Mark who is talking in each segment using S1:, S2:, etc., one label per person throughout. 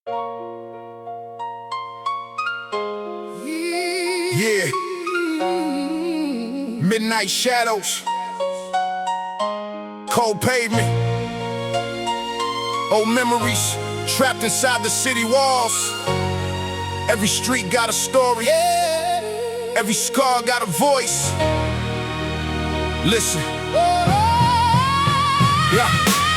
S1: Yeah. Midnight shadows, cold pavement, old memories trapped inside the city walls. Every street got a story, every scar got a voice. Listen. Yeah.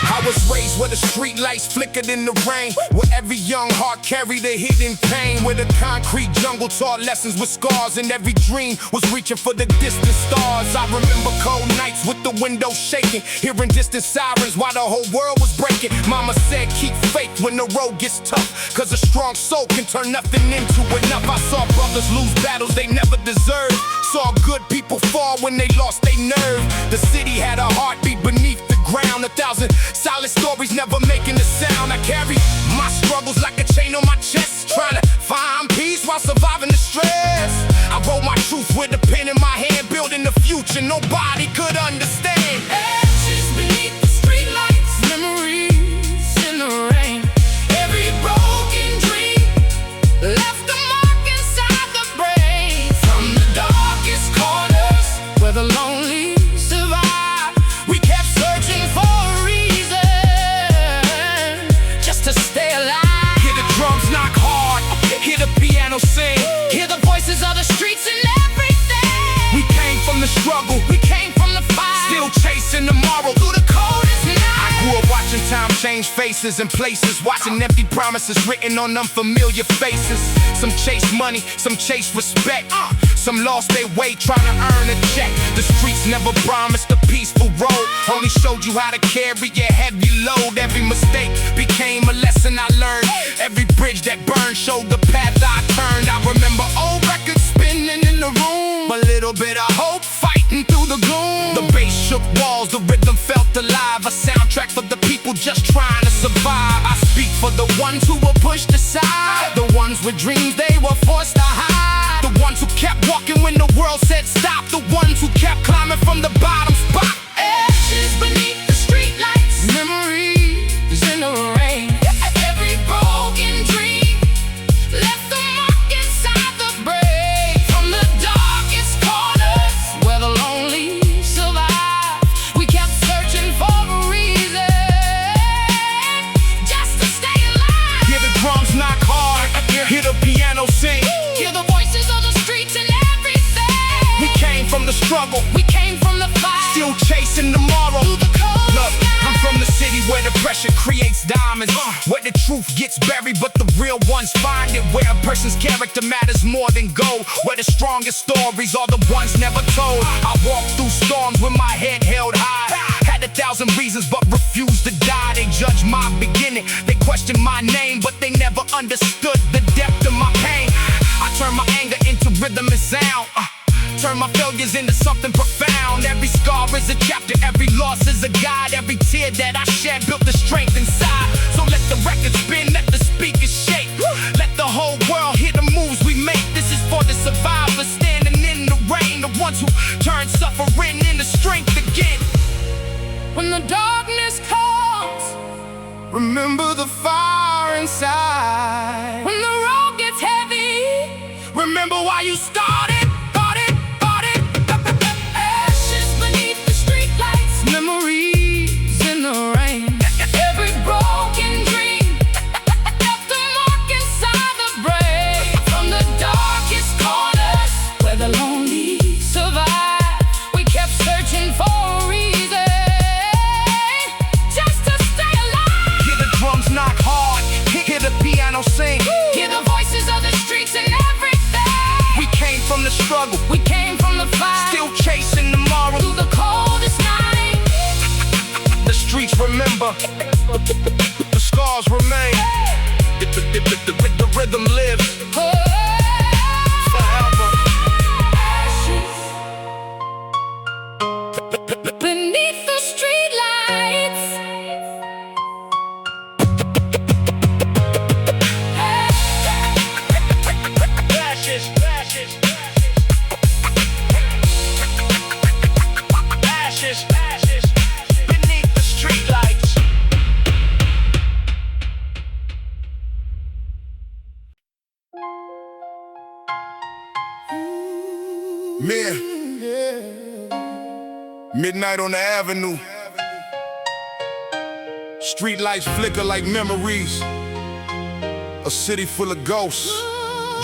S1: I was raised where the street lights flickered in the rain, where every young heart carried a hidden pain, where the concrete jungle taught lessons with scars, and every dream was reaching for the distant stars. I remember cold nights with the windows shaking, hearing distant sirens while the whole world was breaking. Mama said keep faith when the road gets tough, cause a strong soul can turn nothing into enough. I saw brothers lose battles they never deserved, saw good people fall when they lost their nerve. The city had a heartbeat beneath the ground, 1,000 silent stories never making a sound. I carry my struggles like a chain on my chest, trying to find peace while surviving the stress. I wrote my truth with a pen in my hand, building the future nobody could understand.
S2: Ashes beneath the streetlights, memories in the rain. Every broken dream left a mark inside the brain. From the darkest corners where the lonely survive, we kept searching for a reason just to stay alive.
S1: Hear the drums knock hard, hear the piano sing,
S2: Hear the voices of the streets and everything.
S1: we came from the struggle,
S2: We came from the fire,
S1: still chasing tomorrow through the
S2: coldest night.
S1: I grew up watching time change faces and places, watching empty promises written on unfamiliar faces. Some chase money, some chase respect, some lost their way trying to earn a check. The streets never promised a peaceful road, only showed you how to carry a heavy load. Every mistake became a lesson I learned, every bridge that burned showed the path I turned. I remember old records spinning in the room, a little bit of hope fighting through the gloom. The bass shook walls, the rhythm felt alive, a soundtrack for the people just trying to survive. I speak for the ones who were pushed aside, the ones with dreams they were forced to hide, the ones who kept walking when the world said stop, the ones who kept climbing from the bottom spot.
S2: Ashes beneath the streetlights,
S1: Memories
S2: in the rain. Every broken dream left a mark inside the brain. From the darkest corners where the lonely survive, we kept searching for a reason just to stay alive.
S1: hear the drums knock hard, hear the piano sing,
S2: Hear the voices of the streets and everything.
S1: we came from the struggle,
S2: We came from the fire,
S1: still chasing tomorrow.
S2: through the cold
S1: Look, I'm from the city where the pressure creates diamonds, where the truth gets buried but the real ones find it, where a person's character matters more than gold, where the strongest stories are the ones never told. I walked through storms with my head held high, had 1,000 reasons but refused to die. They judged my beginning, they questioned my name, but they never understood the depth of my pain. I turned my anger into rhythm and sound, turn my failures into something profound. Every scar is a chapter, every loss is a guide. Every tear that I shed built the strength inside. So let the record spin, let the speakers shake, let the whole world hear the moves we make. This is for the survivors standing in the rain, the ones who turn suffering into strength again.
S2: when the darkness comes,
S1: Remember the fire inside,
S2: when the road gets heavy.
S1: remember why you started.
S2: Ashes beneath the streetlights,
S1: Memories
S2: in the rain. Every broken dream left a mark inside the brain. From the darkest corners where the lonely survive, we kept searching for a reason just to stay alive.
S1: Hear the drums knock hard, hear the piano sing,
S2: Hear the voices of the streets and everything.
S1: we came from the struggle,
S2: We came from the fire,
S1: still chasing tomorrow.
S2: through the coldest night.
S1: The streets remember, the scars remain, the rhythm lives forever.
S2: Beneath the streetlights,
S1: Ashes, ashes, ashes, ashes, beneath the streetlights. Man, midnight on the avenue. Street lights flicker like memories. A city full of ghosts,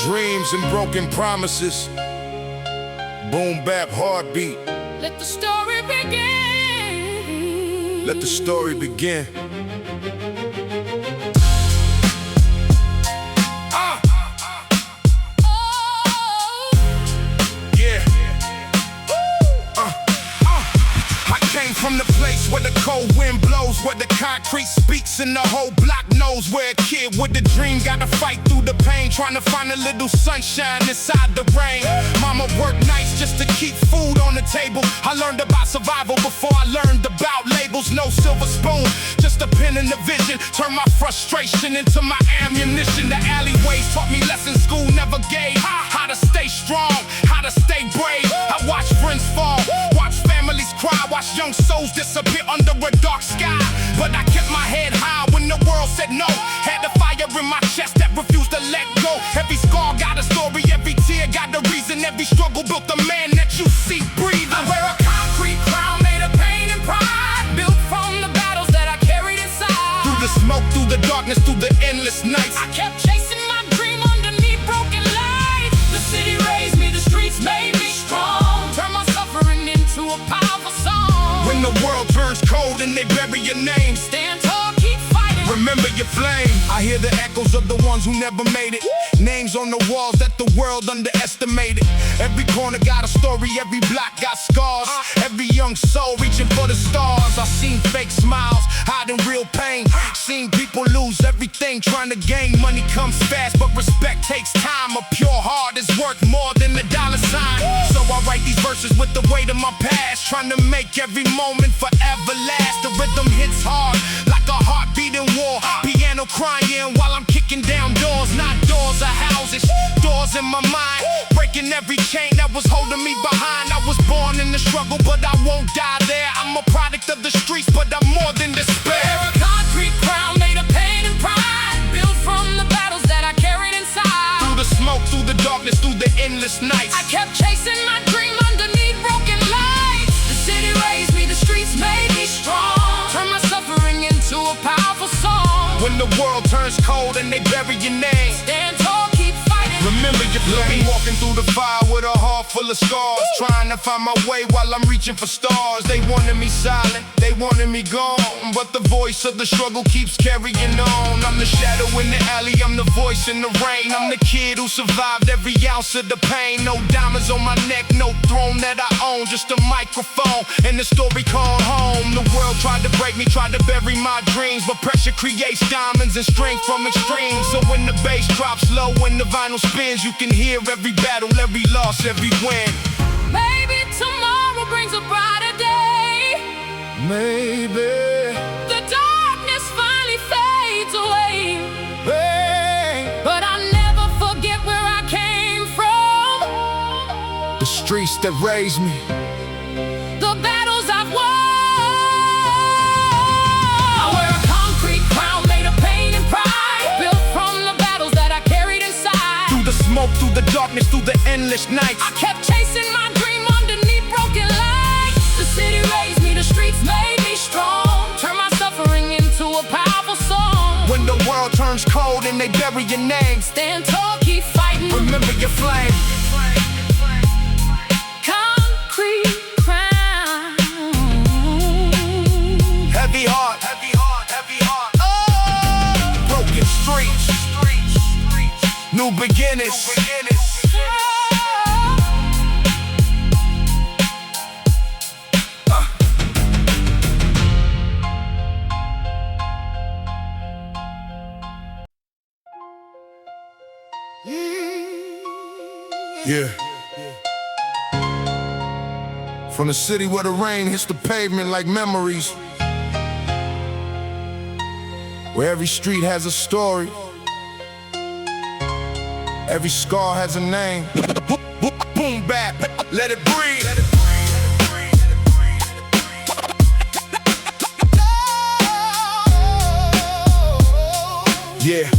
S1: dreams and broken promises. Boom Bap heartbeat.
S2: Let the story begin.
S1: Let the story begin. From the place where the cold wind blows, where the concrete speaks and the whole block knows, where a kid with a dream gotta fight through the pain, trying to find a little sunshine inside the rain. Mama worked nights just to keep food on the table. I learned about survival before I learned about labels. No silver spoon, just a pen and a vision. Turn my frustration into my ammunition. The alleyways taught me lessons school never gave. How to stay strong, how to stay brave. I watched friends fall, watched families cry, watched young souls disappear under a dark sky. But I kept my head high when the world said no. Had the fire in my chest that refused to let go. Every scar got a story, every tear got a reason. Every struggle built the man that you see breathing. I wear a concrete crown made of pain and pride, built from the battles that I carried inside. Through the smoke, through the darkness, through the endless nights, I kept chasing my dream underneath broken lights. The city raised me, the streets made me strong. Turn my suffering into a powerful song. When the world turns cold and they bury your name, stand tall, keep fighting, remember your flame. I hear the echoes of the ones who never made it. Names on the walls that the world underestimated. Every corner got a story, every block got scars. Every young soul reaching for the stars. I seen fake smiles, hiding real pain. Seen people lose everything trying to gain. Money comes fast, but respect takes time. A pure heart is worth more than a dollar sign. So I write these verses with the weight of my past, trying to make every moment forever last. The rhythm hits hard, like a heartbeat in war. Piano crying while I'm kicking down doors. Not doors of houses, doors in my mind. Breaking every chain that was holding me behind. I was born in the struggle, but I won't die there. I'm a product of the streets, but I'm more than despair. A concrete crown made of pain and pride, built from the battles that I carried inside. Through the smoke, through the darkness, through the endless nights, I kept chasing my dream underneath broken lights. The city raised me, the streets made me strong. Turn my suffering into a powerful song. When the world turns cold and they bury your name, stand tall, keep fighting, remember your flame. Walking through the fire with a heart full of scars, trying to find my way while I'm reaching for stars. They wanted me silent, they wanted me gone, but the voice of the struggle keeps carrying on. I'm the shadow in the alley, I'm the voice in the rain. I'm the kid who survived every ounce of the pain. No diamonds on my neck, no throne that I own, just a microphone and the story called home. The world tried to break me, tried to bury my dreams, but pressure creates diamonds and strength from extremes. So when the bass drops low, when the vinyl spins, you can hear every battle, every loss, every win. Maybe tomorrow brings a brighter day. Maybe the darkness finally fades away. Hey. But I'll never forget where I came from. The streets that raised me, the battles I've won. I wear a concrete crown made of pain and pride, built from the battles that I carried inside. Through the smoke, through the darkness, through the endless nights, I kept chasing my dream underneath broken lights. The city raised me, the streets made me strong. Turn my suffering into a powerful song. When the world turns cold and they bury your name, stand tall, keep fighting, remember your flame. Concrete crown, heavy heart, heavy heart, heavy heart. Oh, broken streets, new beginnings. Yeah. From the city where the rain hits the pavement like memories, where every street has a story, every scar has a name. Boom Bap, let it breathe. Yeah.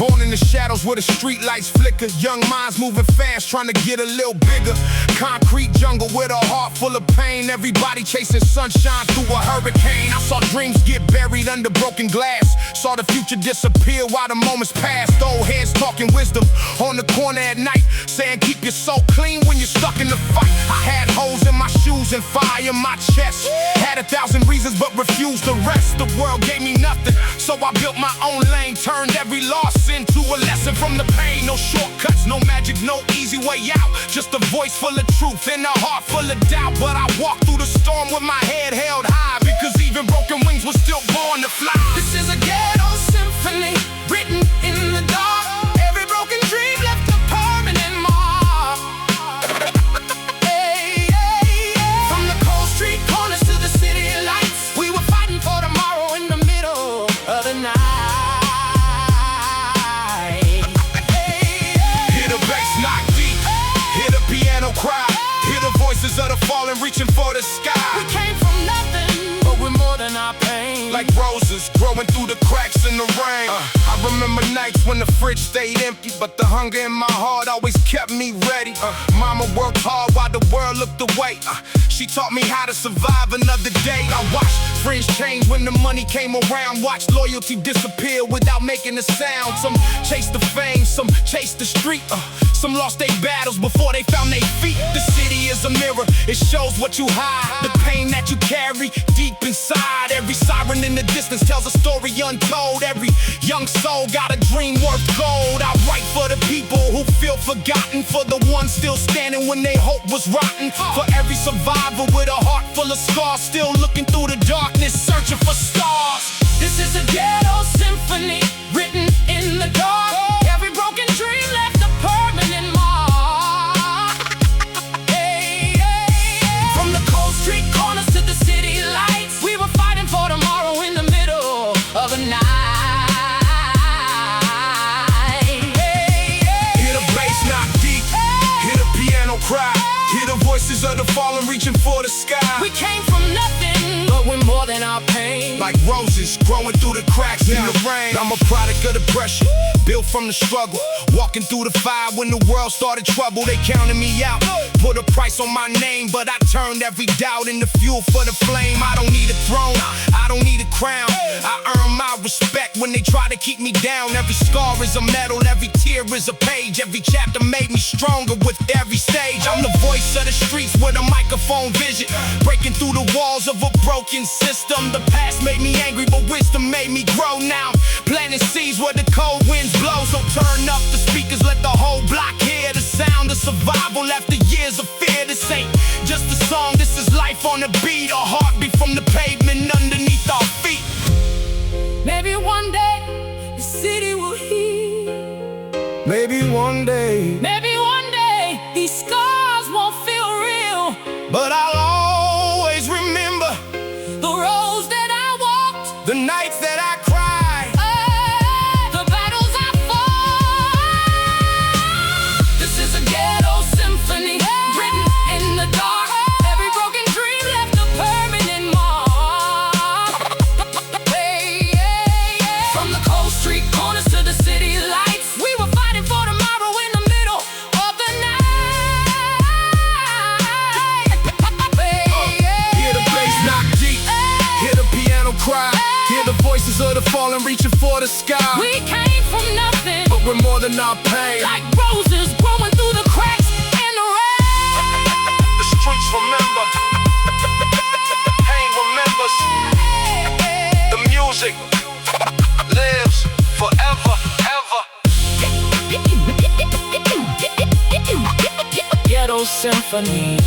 S1: Born in the shadows where the street lights flicker. Young minds moving fast, trying to get a little bigger. Concrete jungle with a heart full of pain. Everybody chasing sunshine through a hurricane. I saw dreams get buried under broken glass. Saw the future disappear while the moments passed. Old heads talking wisdom on the corner at night, saying keep your soul clean when you're stuck in the fight. I had holes in my shoes and fire in my chest. Had 1,000 reasons but refused the rest. The world gave me nothing, so I built my own lane. Turned every loss into a lesson from the pain. No shortcuts, no magic, no easy way out. Just a voice full of truth and a heart full of doubt. But I walked through the storm with my head held high, because even broken wings were still born to fly. This is a ghetto symphony written in the dark. Every broken dream left a permanent mark. Hey, hey, hey. From the cold street corners to the city lights, we were fighting for tomorrow in the middle of the night. Cry, hear the voices of the fallen reaching for the sky. We came from nothing, but we're more than our pain. Like roses growing through the cracks in the rain. I remember nights when the fridge stayed empty, but the hunger in my heart always kept me ready. Mama worked hard while the world looked away. She taught me how to survive another day. I watched friends change when the money came around. Watched loyalty disappear without making a sound. Some chased the fame, some chased the street. Some lost their battles before they found their feet. The city is a mirror, it shows what you hide. The pain that you carry deep inside. Every siren in the distance tells a story untold. Every young soul got a dream worth gold. I write for the people who feel forgotten, for the ones still standing when their hope was rotten, for every survivor with a heart full of scars, still looking through the darkness, searching for stars. This is a ghetto symphony written in the dark. Every broken dream left a permanent mark. Hey, hey, hey. From the cold street corners to the city lights, we were fighting for tomorrow in the middle of the night. Hey, hey, hear the bass knock deep, hear the piano cry, hear the voices of the fallen reaching for the sky. We came from nothing, but we're more than our pain. Like roses growing through the cracks in the rain. I'm a product of the pressure, built from the struggle. Walking through the fire when the world started trouble. They counted me out, put a price on my name, but I turned every doubt into fuel for the flame. I don't need a throne, I don't need a crown. I earn my respect when they try to keep me down. Every scar is a medal, every tear is a page. Every chapter made me stronger with every stage. I'm the voice of the streets with a microphone vision, breaking through the walls of a broken system. The past made me angry, but wisdom made me grow now. Planting seeds where the cold winds blow. So turn up the speakers, let the whole block hear the sound of survival after years of fear. This ain't just a song, this is life on the beat. A heartbeat from the pavement underneath our feet. Maybe one day the city will heal. Maybe one day, maybe one day these scars won't feel real. But I'll always remember the roads that I walked, the nights that I cried, the battles I fought. This is a ghetto symphony written in the dark. Every broken dream left a permanent mark. Hey, hey, hey. From the cold street corners to the city lights, we were fighting for tomorrow in the middle of the night. Hear the bass knock deep, hear the piano cry, hear the voices of the fallen reaching for the sky. We came from nothing, but we're more than our pain. Like roses growing through the cracks in the rain. The streets remember, the pain remembers, the music lives forever, ever. Ghetto symphony.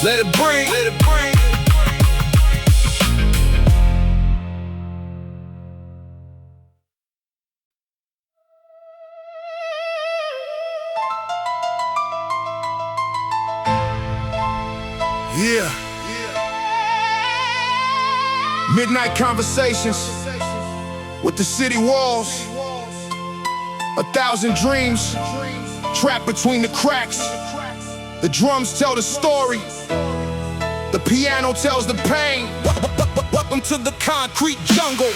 S1: Let it bring, let it bring. Yeah. Midnight conversations with the city walls. 1,000 dreams trapped between the cracks. The drums tell the story, the piano tells the pain. Welcome to the concrete jungle.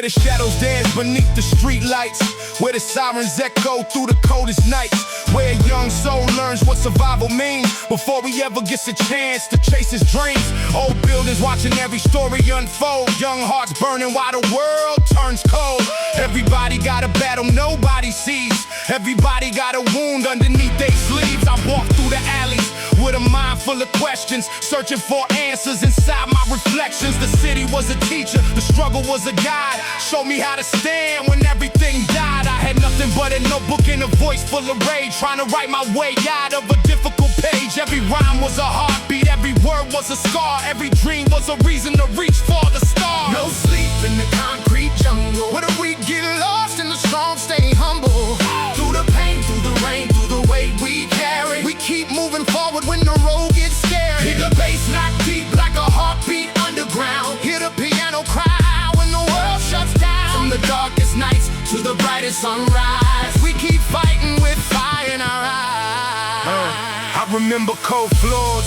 S1: the shadows dance beneath the street lights, where the sirens echo through the coldest nights, where a young soul learns what survival means before he ever gets a chance to chase his dreams. Old buildings watching every story unfold, young hearts burning while the world turns cold. Everybody got a battle nobody sees, everybody got a wound underneath their sleeves. I walk through the alleys with a mind full of questions, searching for answers inside my reflections. The city was a teacher, the struggle was a guide, showed me how to stand when everything died. I had nothing but a notebook and a voice full of rage, trying to write my way out of a difficult page. Every rhyme was a heartbeat, every word was a scar, every dream was a reason to reach for the stars.
S2: No sleep in the concrete jungle, where the weak get lost and the strong stay humble. Through the pain, through the rain, through the weight we carry, we keep moving forward when the road gets scary. Hear the bass knock deep like a heartbeat underground, hear the piano cry when the world shuts down. From the darkest nights to the brightest sunrise, we keep fighting with fire in our eyes.
S1: I remember cold floors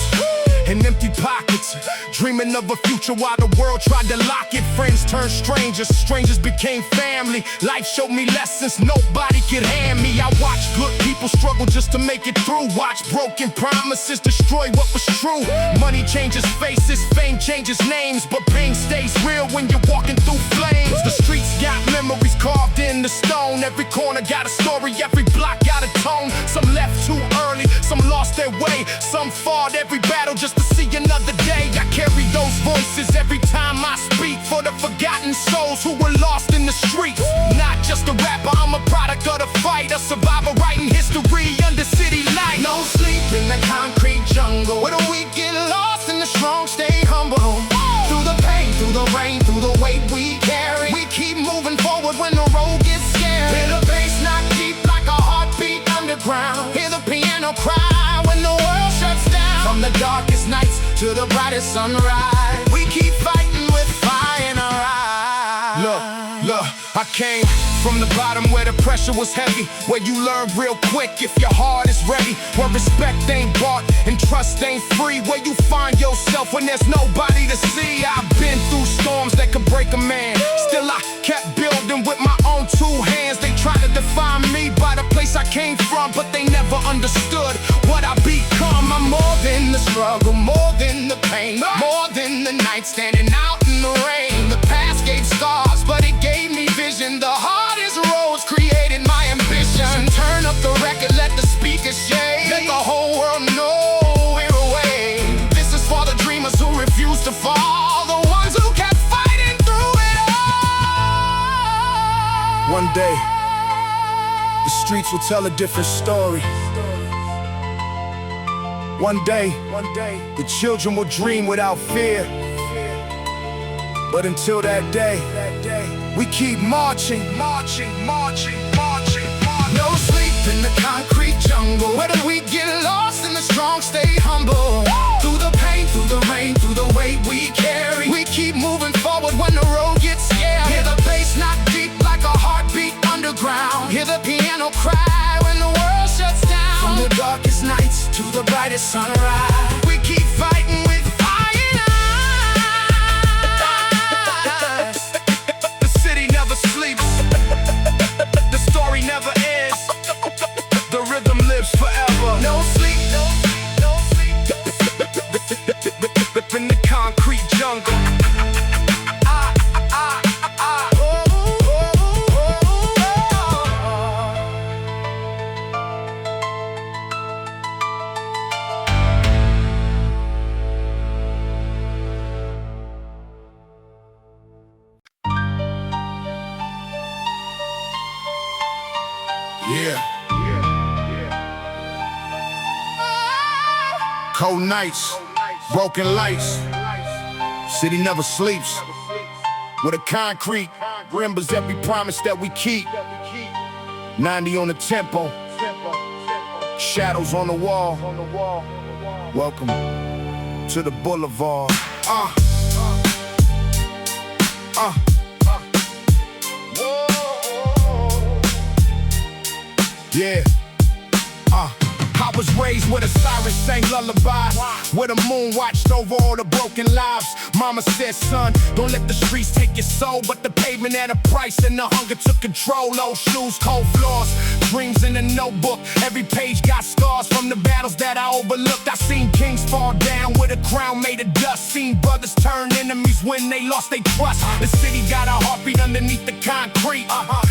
S1: and empty pockets, dreaming of a future while the world tried to lock it. Friends turned strangers, strangers became family. Life showed me lessons nobody could hand me. I watched good people struggle just to make it through, watched broken promises destroy what was true. Money changes faces, fame changes names, but pain stays real when you're walking through flames. The streets got memories carved in the stone, every corner got a story, every block got a tone. Some left too early, some lost their way, some fought every battle just to see another day. I carry those voices every time I speak, for the forgotten souls who were lost in the streets. Not just a rapper, I'm a product of the fight, a survivor writing history under city lights.
S2: No sleep in the concrete jungle, where the weak get lost and the strong stay humble. Through the pain, through the rain, through the weight we carry, we keep moving forward when the road gets scary. Hear the bass knock deep like a heartbeat underground, hear the piano cry when the world shuts down. From the darkest nights to the brightest sunrise, we keep fighting with fire in our eyes.
S1: Look, I came from the bottom where the pressure was heavy, where you learn real quick if your heart is ready, where respect ain't bought and trust ain't free, where you find yourself when there's nobody to see. I've been through storms that could break a man, still I kept building with my own two hands. They tried to define me by the place I came from, but they never understood what I become. I'm more than the struggle, more than the pain, more than the night standing out in the rain. The past gave scars, but it gave me vision. The hardest roads created my ambition. Turn up the record, let the speakers shake, let the whole world know we're away. This is for the dreamers who refuse to fall, the ones who kept fighting through it all. One day, the streets will tell a different story. One day, the children will dream without fear. But until that day, we keep marching.
S2: No sleep in the concrete jungle, where the weak get lost and the strong stay humble. Through the pain, through the rain, through the weight we carry, we keep moving forward when the road gets scary. Hear the bass knock deep like a heartbeat underground, hear the piano cry when the world shuts down. From the darkest nights to the brightest sunrise, we keep fighting with fire in our eyes.
S1: The city never sleeps, the story never ends, the rhythm lives forever.
S2: No sleep, no sleep.
S1: In the concrete jungle. Yeah. Cold nights, broken lights, city never sleeps. With a concrete remembers every promise that we keep. 90 on the tempo, shadows on the wall. Welcome to the boulevard. Yeah. I was raised with a siren sang lullaby, where the moon watched over all the broken lives. Mama said, son, don't let the streets take your soul, but the pavement at a price and the hunger took control. Old shoes, cold floors, dreams in a notebook. Every page got scars from the battles that I overlooked. I seen kings fall down with a crown made of dust. Seen brothers turn enemies when they lost their trust. The city got a heartbeat underneath the concrete.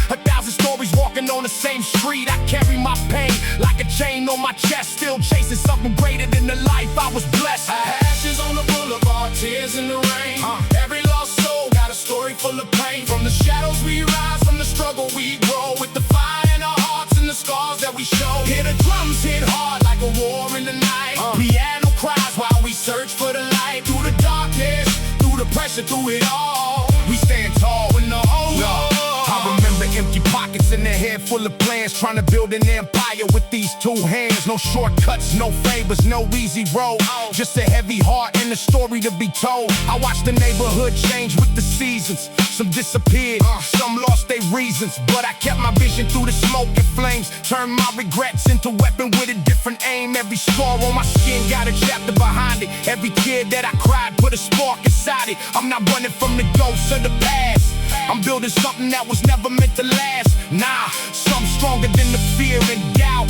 S1: 1,000 stories walking on the same street. I carry my pain like a chain on my chest, still chasing something greater than the life I was blessed.
S2: Ashes on the boulevard, tears in the rain. Every lost soul got a story full of pain. From the shadows we rise, from the struggle we grow, with the fire in our hearts and the scars that we show. Hear the drums hit hard like a war in the night. Piano cries while we search for the light. Through the darkness, through the pressure, through it all, we stand tall when the whole world.
S1: I remember empty pockets and a head full of plans, trying to build an empire with these two hands. No shortcuts, no favors, no easy road, just a heavy heart and a story to be told. I watched the neighborhood change with the seasons. Some disappeared, some lost their reasons, but I kept my vision through the smoke and flames. Turned my regrets into weapon with a different aim. Every scar on my skin got a chapter behind it. Every kid that I cried put a spark inside it. I'm not running from the ghosts of the past, I'm building something that was never meant to last. Nah, something stronger than the fear and doubt.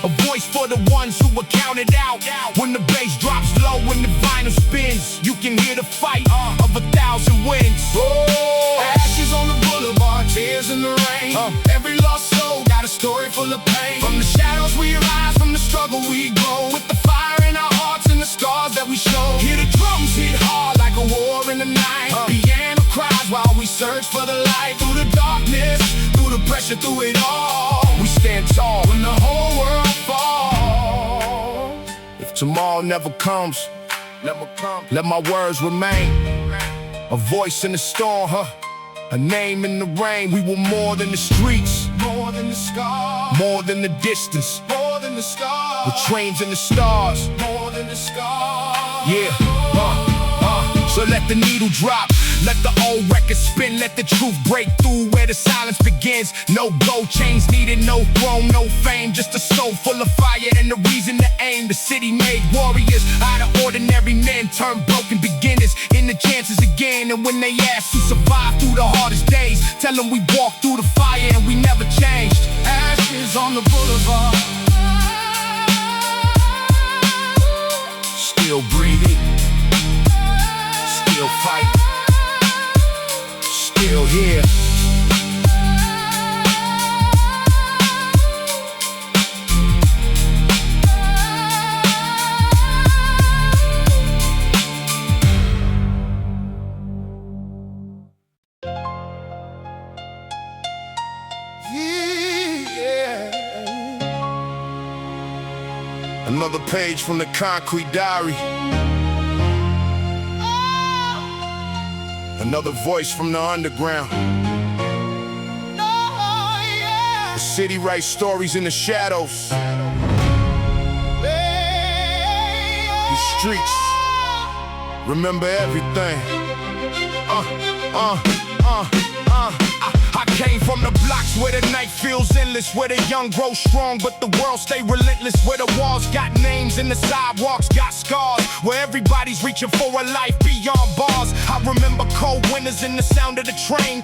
S1: A voice for the ones who were counted out. When the bass drops low, when the vinyl spins, you can hear the fight of 1,000 winds.
S2: Ashes on the boulevard, tears in the rain. Every lost soul got a story full of pain. From the shadows we rise, from the struggle we grow, with the fire in our hearts and the scars that we show. Hear the drums hit hard like a war in the night. Piano cries while we search for the light. Through the darkness, through the pressure, through it all,
S1: we stand tall
S2: when the whole world falls.
S1: If tomorrow never comes, let my words remain. A voice in the storm, a name in the rain. We were more than the streets,
S2: more than the scars,
S1: more than the distance,
S2: more than the stars.
S1: with trains in the stars,
S2: more than the scars.
S1: yeah. So let the needle drop, let the old record spin, let the truth break through where the silence begins. No gold chains needed, no throne, no fame, just a soul full of fire and a reason to aim. The city made warriors out of ordinary men, turned broken beginners into chances again. And when they ask who survived through the hardest days, tell them we walked through the fire and we never changed.
S2: Ashes on the boulevard,
S1: still breathing, still fighting, still here. Another page from the concrete diary. Another voice from the underground. The city writes stories in the shadows. These streets remember everything. I came from the blocks where the night feels endless, where the young grow strong but the world stay relentless, where the walls got names and the sidewalks got scars, where everybody's reaching for a life beyond bars. I remember cold winters and the sound of the train,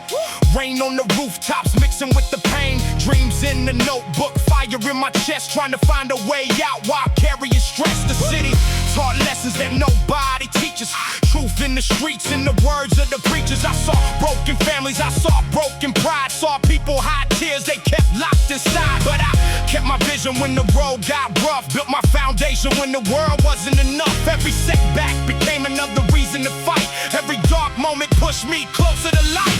S1: rain on the rooftops mixing with the pain, dreams in the notebook, fire in my chest, trying to find a way out while carrying stress. The city taught lessons that nobody teaches, truth in the streets, in the words of the preachers. I saw broken families, I saw broken pride, saw people hide tears they kept locked inside. But I kept my vision when the road got rough, built my foundation when the world wasn't enough. Every setback became another reason to fight, every dark moment pushed me closer to light.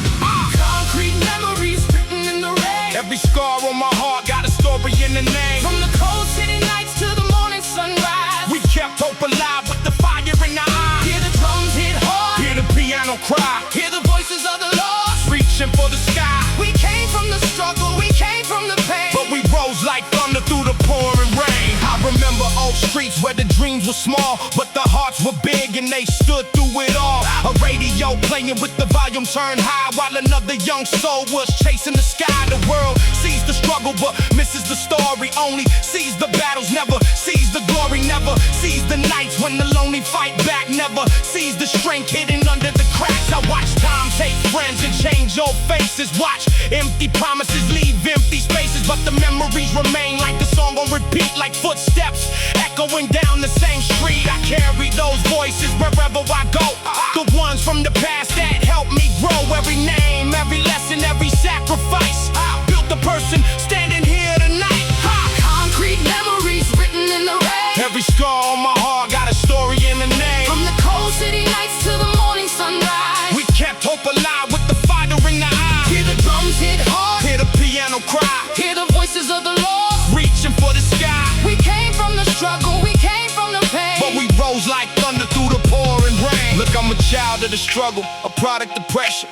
S2: Concrete memories written in the rain,
S1: every scar on my heart got a story in the name.
S2: from the cold city nights to the morning sunrise,
S1: We kept hope alive with the fire in our eyes.
S2: hear the drums hit hard,
S1: Hear the piano cry,
S2: hear the voices of the lost.
S1: reaching for the sky.
S2: We came from the struggle, we came from the pain,
S1: But we rose like thunder through the pouring rain. I remember old streets where the dreams were small, but the hearts were big and they stood through it all. A radio playing with the volume turned high while another young soul was chasing the sky. The world sees the struggle but misses the story. Only sees the battles, never sees the glory. Never sees the nights when the lonely fight back. Never sees the strength hidden under the cracks. I watch time take friends and change old faces. Watch empty promises leave empty spaces, but the memories remain like a song on repeat, like footsteps echoing down the same street. I carry those voices wherever I go, the ones from the past that helped me grow. Every name, every lesson, every sacrifice built the person standing here tonight.
S2: Concrete memories written in the rain.
S1: Every scar on my heart got a story in the name.
S2: From the cold city nights to the morning sunrise,
S1: we kept hope alive with the fire in the eye.
S2: hear the drums hit hard,
S1: Hear the piano cry,
S2: hear the voices of the Lord.
S1: reaching for the sky.
S2: We came from the struggle, we came from the pain,
S1: But we rose like thunder through the pouring rain. Look, I'm a child of the struggle, a product of pressure,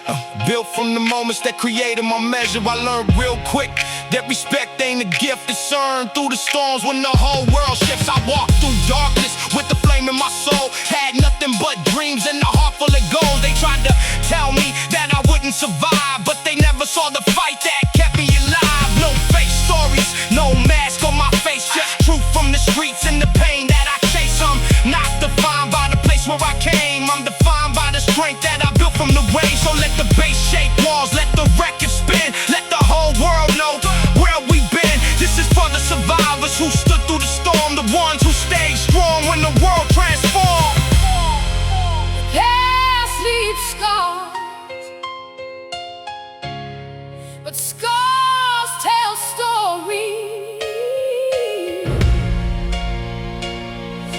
S1: built from the moments that created my measure. I learned real quick that respect ain't a gift, it's earned through the storms when the whole world shifts. I walked through darkness with the flame in my soul, had nothing but dreams and a heart full of gold. They tried to tell me that I wouldn't survive, but they never saw the fight that kept me alive. No fake stories, no mask on my face, just truth from the streets and the pain that I chase. I'm not defined by the place where I came, I'm defined by the strength that I built from the rain. So let the bass shake walls, let the record spin, let the whole world know where we've been. This is for the survivors who stood through the storm, the ones who stayed strong when the world transformed.
S2: past leaves scars, but scars tell stories.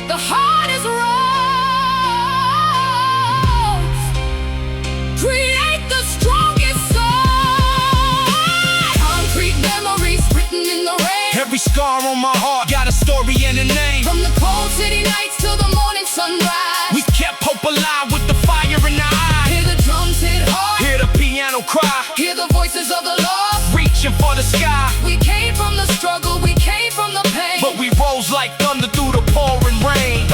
S2: The heart is rose, create the strongest soul. Concrete memories written in the rain.
S1: Every scar on my heart got a story and a name.
S2: From the cold city nights till the morning sunrise,
S1: We kept hope alive with the fire in our eyes.
S2: hear the drums hit hard,
S1: Hear the piano cry,
S2: hear the voices of the Lord.
S1: reaching for the sky.
S2: We came from the struggle, we came from the pain,
S1: But we rose like thunder through the pouring rain.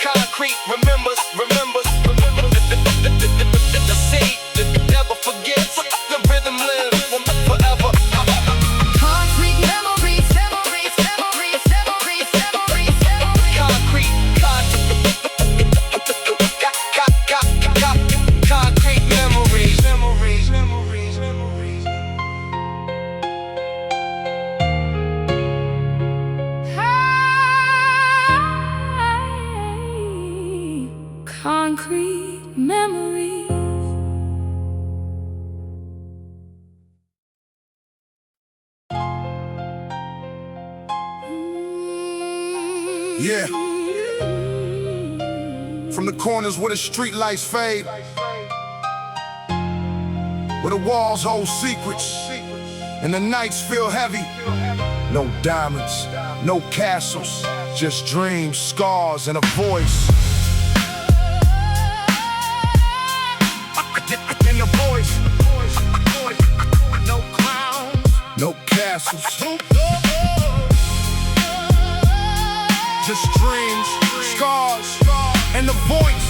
S1: Concrete remembers, remembers, remembers. The seed that never forgets, the rhythm lives forever.
S2: concrete memories, memories, memories, memories, memories, memories.
S1: Concrete, concrete memories, memories, memories, memories.
S2: Concrete memories.
S3: Yeah. From the corners where the street lights fade, where the walls hold secrets and the nights feel heavy. No diamonds, no castles, just dreams, scars, and a voice. And a voice.
S1: No clowns,
S3: No castles, just dreams, scars, and the voice.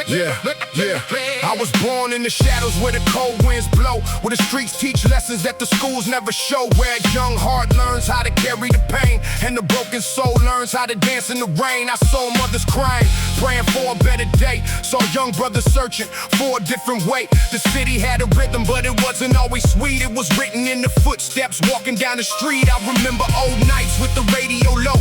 S3: Yeah, yeah. I was born in the shadows where the cold winds blow, where the streets teach lessons that the schools never show, where a young heart learns how to carry the pain, and the broken soul learns how to dance in the rain. I saw mothers crying, praying for a better day. Saw young brothers searching for a different way. The city had a rhythm, but it wasn't always sweet. It was written in the footsteps, walking down the street. I remember old nights with the radio low,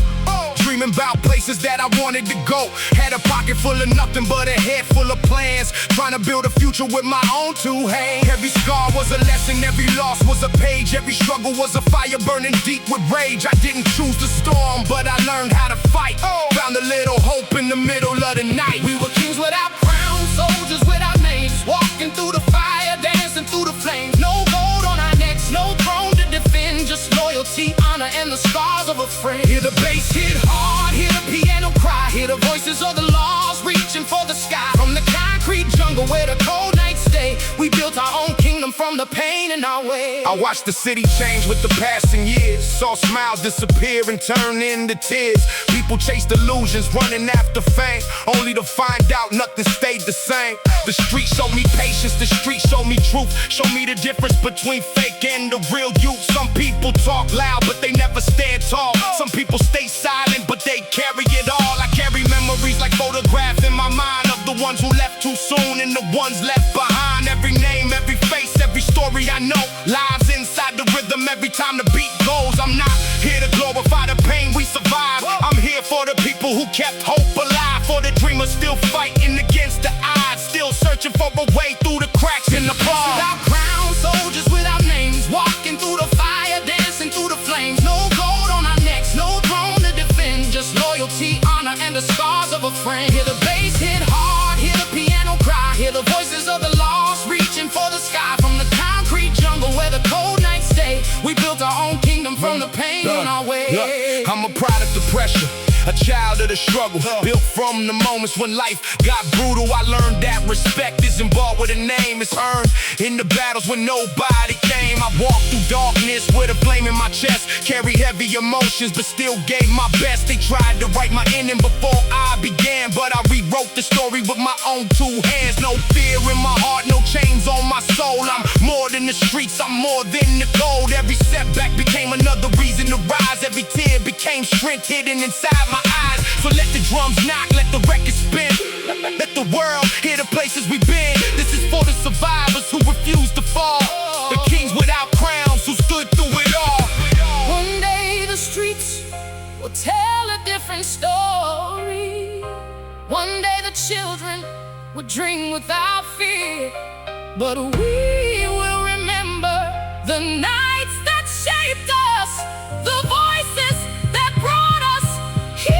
S3: dreaming about places that I wanted to go. Had a pocket full of nothing but a head full of plans, trying to build a future with my own two hands. Every scar was a lesson, every loss was a page, every struggle was a fire burning deep with rage. I didn't choose the storm, but I learned how to fight. Found a little hope in the middle of the night.
S2: We were kings without crowns, soldiers without names, walking through the fire, dancing through the flames. No gold on our necks, no throne to defend, just loyalty, honor, and the scars of a friend.
S3: Hear the bass hit hard, hear the piano cry,
S2: Hear the voices of the lost reaching for the sky. From the concrete jungle where the cold nights stay, we built our own kingdom from from the pain in our way.
S3: I watched the city change with the passing years. Saw smiles disappear and turn into tears. People chased illusions, running after fame, only to find out nothing stayed the same. The street showed me patience, the street showed me truth, showed me the difference between fake and the real you. Some people talk loud, but they never stand tall. Some people stay silent, but they carry it all. I carry memories like photographs in my mind of the ones who left too soon and the ones left behind. Every name, every face, every story I know lives inside the rhythm every time the beat goes. I'm not here to glorify the pain we survived. I'm here for the people who kept hope alive, for the dreamers still fighting against the odds, still searching for a way through the cracks in the bars.
S2: Without crowns, soldiers without names, walking through the fire, dancing through the flames. No gold on our necks, no throne to defend, just loyalty, honor, and the scars of a friend. Hear the bass hit hard, hear the piano cry, hear the voices of the lost reaching for the sky. From the concrete jungle where the cold nights stay, we built our own kingdom from the pain in our way.
S3: I'm a product of pressure, a child of the struggle, built from the moments when life got brutal. I learned that respect isn't bought with a name, it's earned in the battles when nobody came. I walked through darkness with a flame in my chest, carried heavy emotions but still gave my best. They tried to write my ending before I began, but I rewrote the story with my own two hands. No fear in my heart, no chains on my soul. I'm more than the streets, I'm more than the gold. Every setback became another reason to rise. Every tear became strength hidden inside my eyes. So let the drums knock, let the record spin, let the world hear the places we've been. This is for the survivors who refuse to fall, the kings without crowns who stood through it all.
S2: One day the streets will tell a different story. One day the children will dream without fear. But we will remember the nights that shaped us, the voices that brought us here.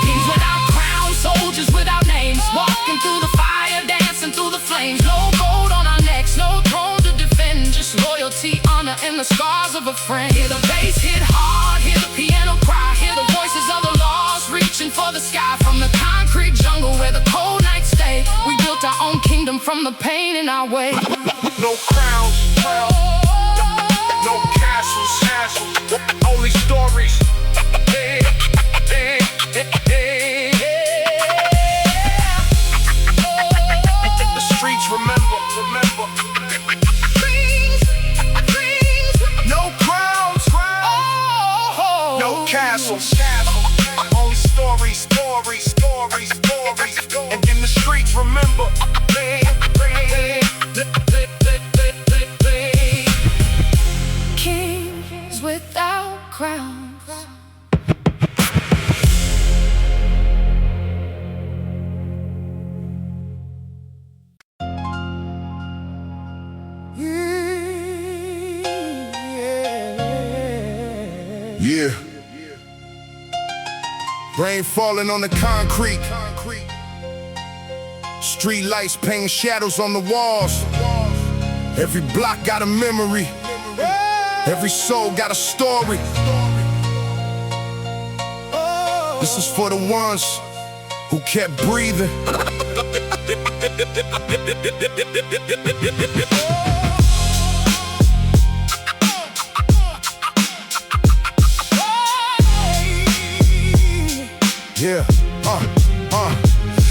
S2: Kings without crowns, soldiers without names, walking through the fire, dancing through the flames. No gold on our necks, no throne to defend, just loyalty, honor, and the scars of a friend. Hear the bass hit hard, hear the piano cry, hear the voices of the lost reaching for the sky. From the concrete jungle where the cold nights stay, we built our own kingdom from the pain in our way.
S3: No crowns, no castles, only stories. The streets remember. No crowns, no castles, only stories. And in the streets remember.
S2: Kings without crowns.
S3: Yeah. Rain falling on the concrete. Street lights painting shadows on the walls. Every block got a memory. Every soul got a story. This is for the ones who kept breathing. Yeah,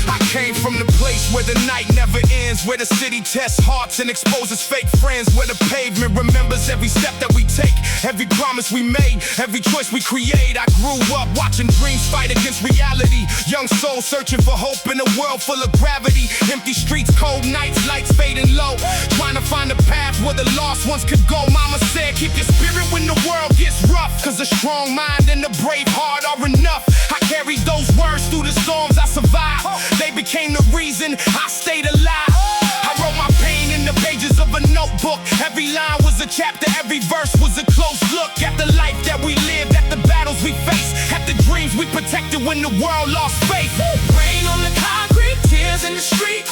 S3: I came from the place where the night never ends, where the city tests hearts and exposes fake friends, where the pavement remembers every step that we take, every promise we made, every choice we create. I grew up watching dreams fight against reality, young soul searching for hope in a world full of gravity. Empty streets, cold nights, lights fading low, trying to find a path where the lost ones could go. Mama said keep your spirit when the world gets rough, cause a strong mind and a brave heart are enough. I carried those words through the storms I survived. They became the reason I stayed alive. I wrote my pain in the pages of a notebook. Every line was a chapter, every verse was a close look at the life that we lived, at the battles we faced, at the dreams we protected when the world lost faith.
S2: Rain on the concrete, tears in the street,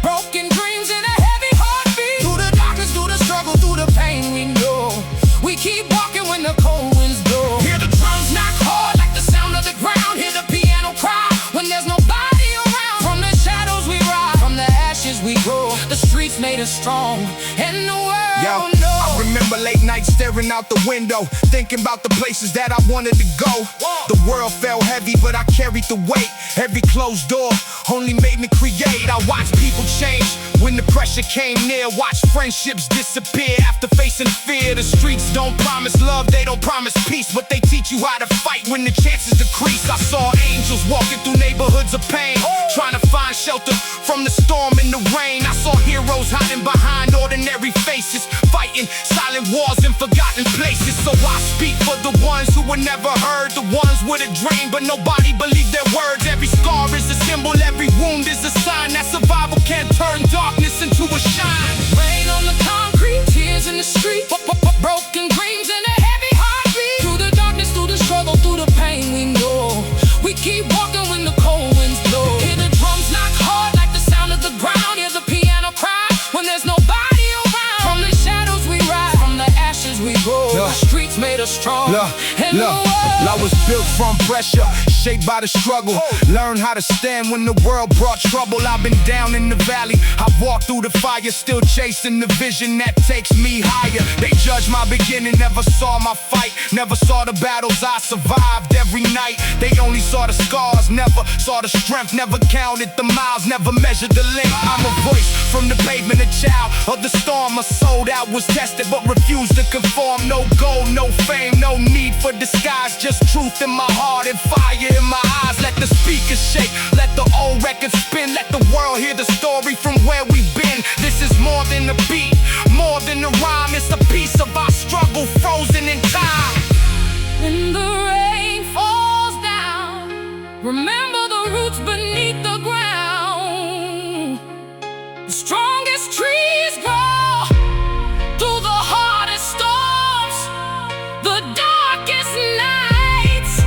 S2: broken dreams and a heavy heartbeat. Through the darkness, through the struggle, through the pain we know, we keep walking when the cold winds blow. Hear the drums knock hard like the sound of the ground, hear the piano cry when there's nobody around. From the shadows we rise, from the ashes we grow. The streets made made us strong, and the world
S3: Yo,
S2: will know.
S3: I remember late nights staring out the window, thinking about the places that I wanted to go. The world felt heavy, but I carried the weight. Every closed door only made me create. I watched people change when the pressure came near. Watched friendships disappear after facing fear. The streets don't promise love, they don't promise peace, but they teach you how to fight when the chances decrease. I saw angels walking through neighborhoods of pain, trying to find shelter from the storm and the rain. I saw heroes hiding behind ordinary faces, fighting silent wars in forgotten places. So I speak for the ones who were never heard, the ones with a dream but nobody believed their words. Every scar is a symbol, every wound is a sign that survival can turn darkness into a shine.
S2: Rain on the concrete, tears in the street, broken dreams and a heavy heartbeat. Through the darkness, through the struggle, through the pain, we know we keep walking when the cold winds blow. Hear the drums knock hard like the sound of the ground. Hear the piano cry when there's nobody around. From the shadows we rise, from the ashes we grow. The streets made us strong, and the world.
S3: I was built from pressure, shaped by the struggle. Learned how to stand when the world brought trouble. I've been down in the valley, I've walked through the fire, still chasing the vision that takes me higher. They judged my beginning, never saw my fight, never saw the battles I survived every night. They only saw the scars, never saw the strength, never counted the miles, never measured the length. I'm a voice from the pavement, a child of the storm. A soul that was tested but refused to conform. No gold, no fame, no need for disguise, just truth in my heart and fire in my eyes. Let the speakers shake, let the old records spin, let the world hear the story from where we've been. This is more than a beat, more than a rhyme. It's a piece of our struggle frozen in time.
S2: When the rain falls down, remember the roots beneath the ground. The strongest trees grow through the hardest storms. The darkest nights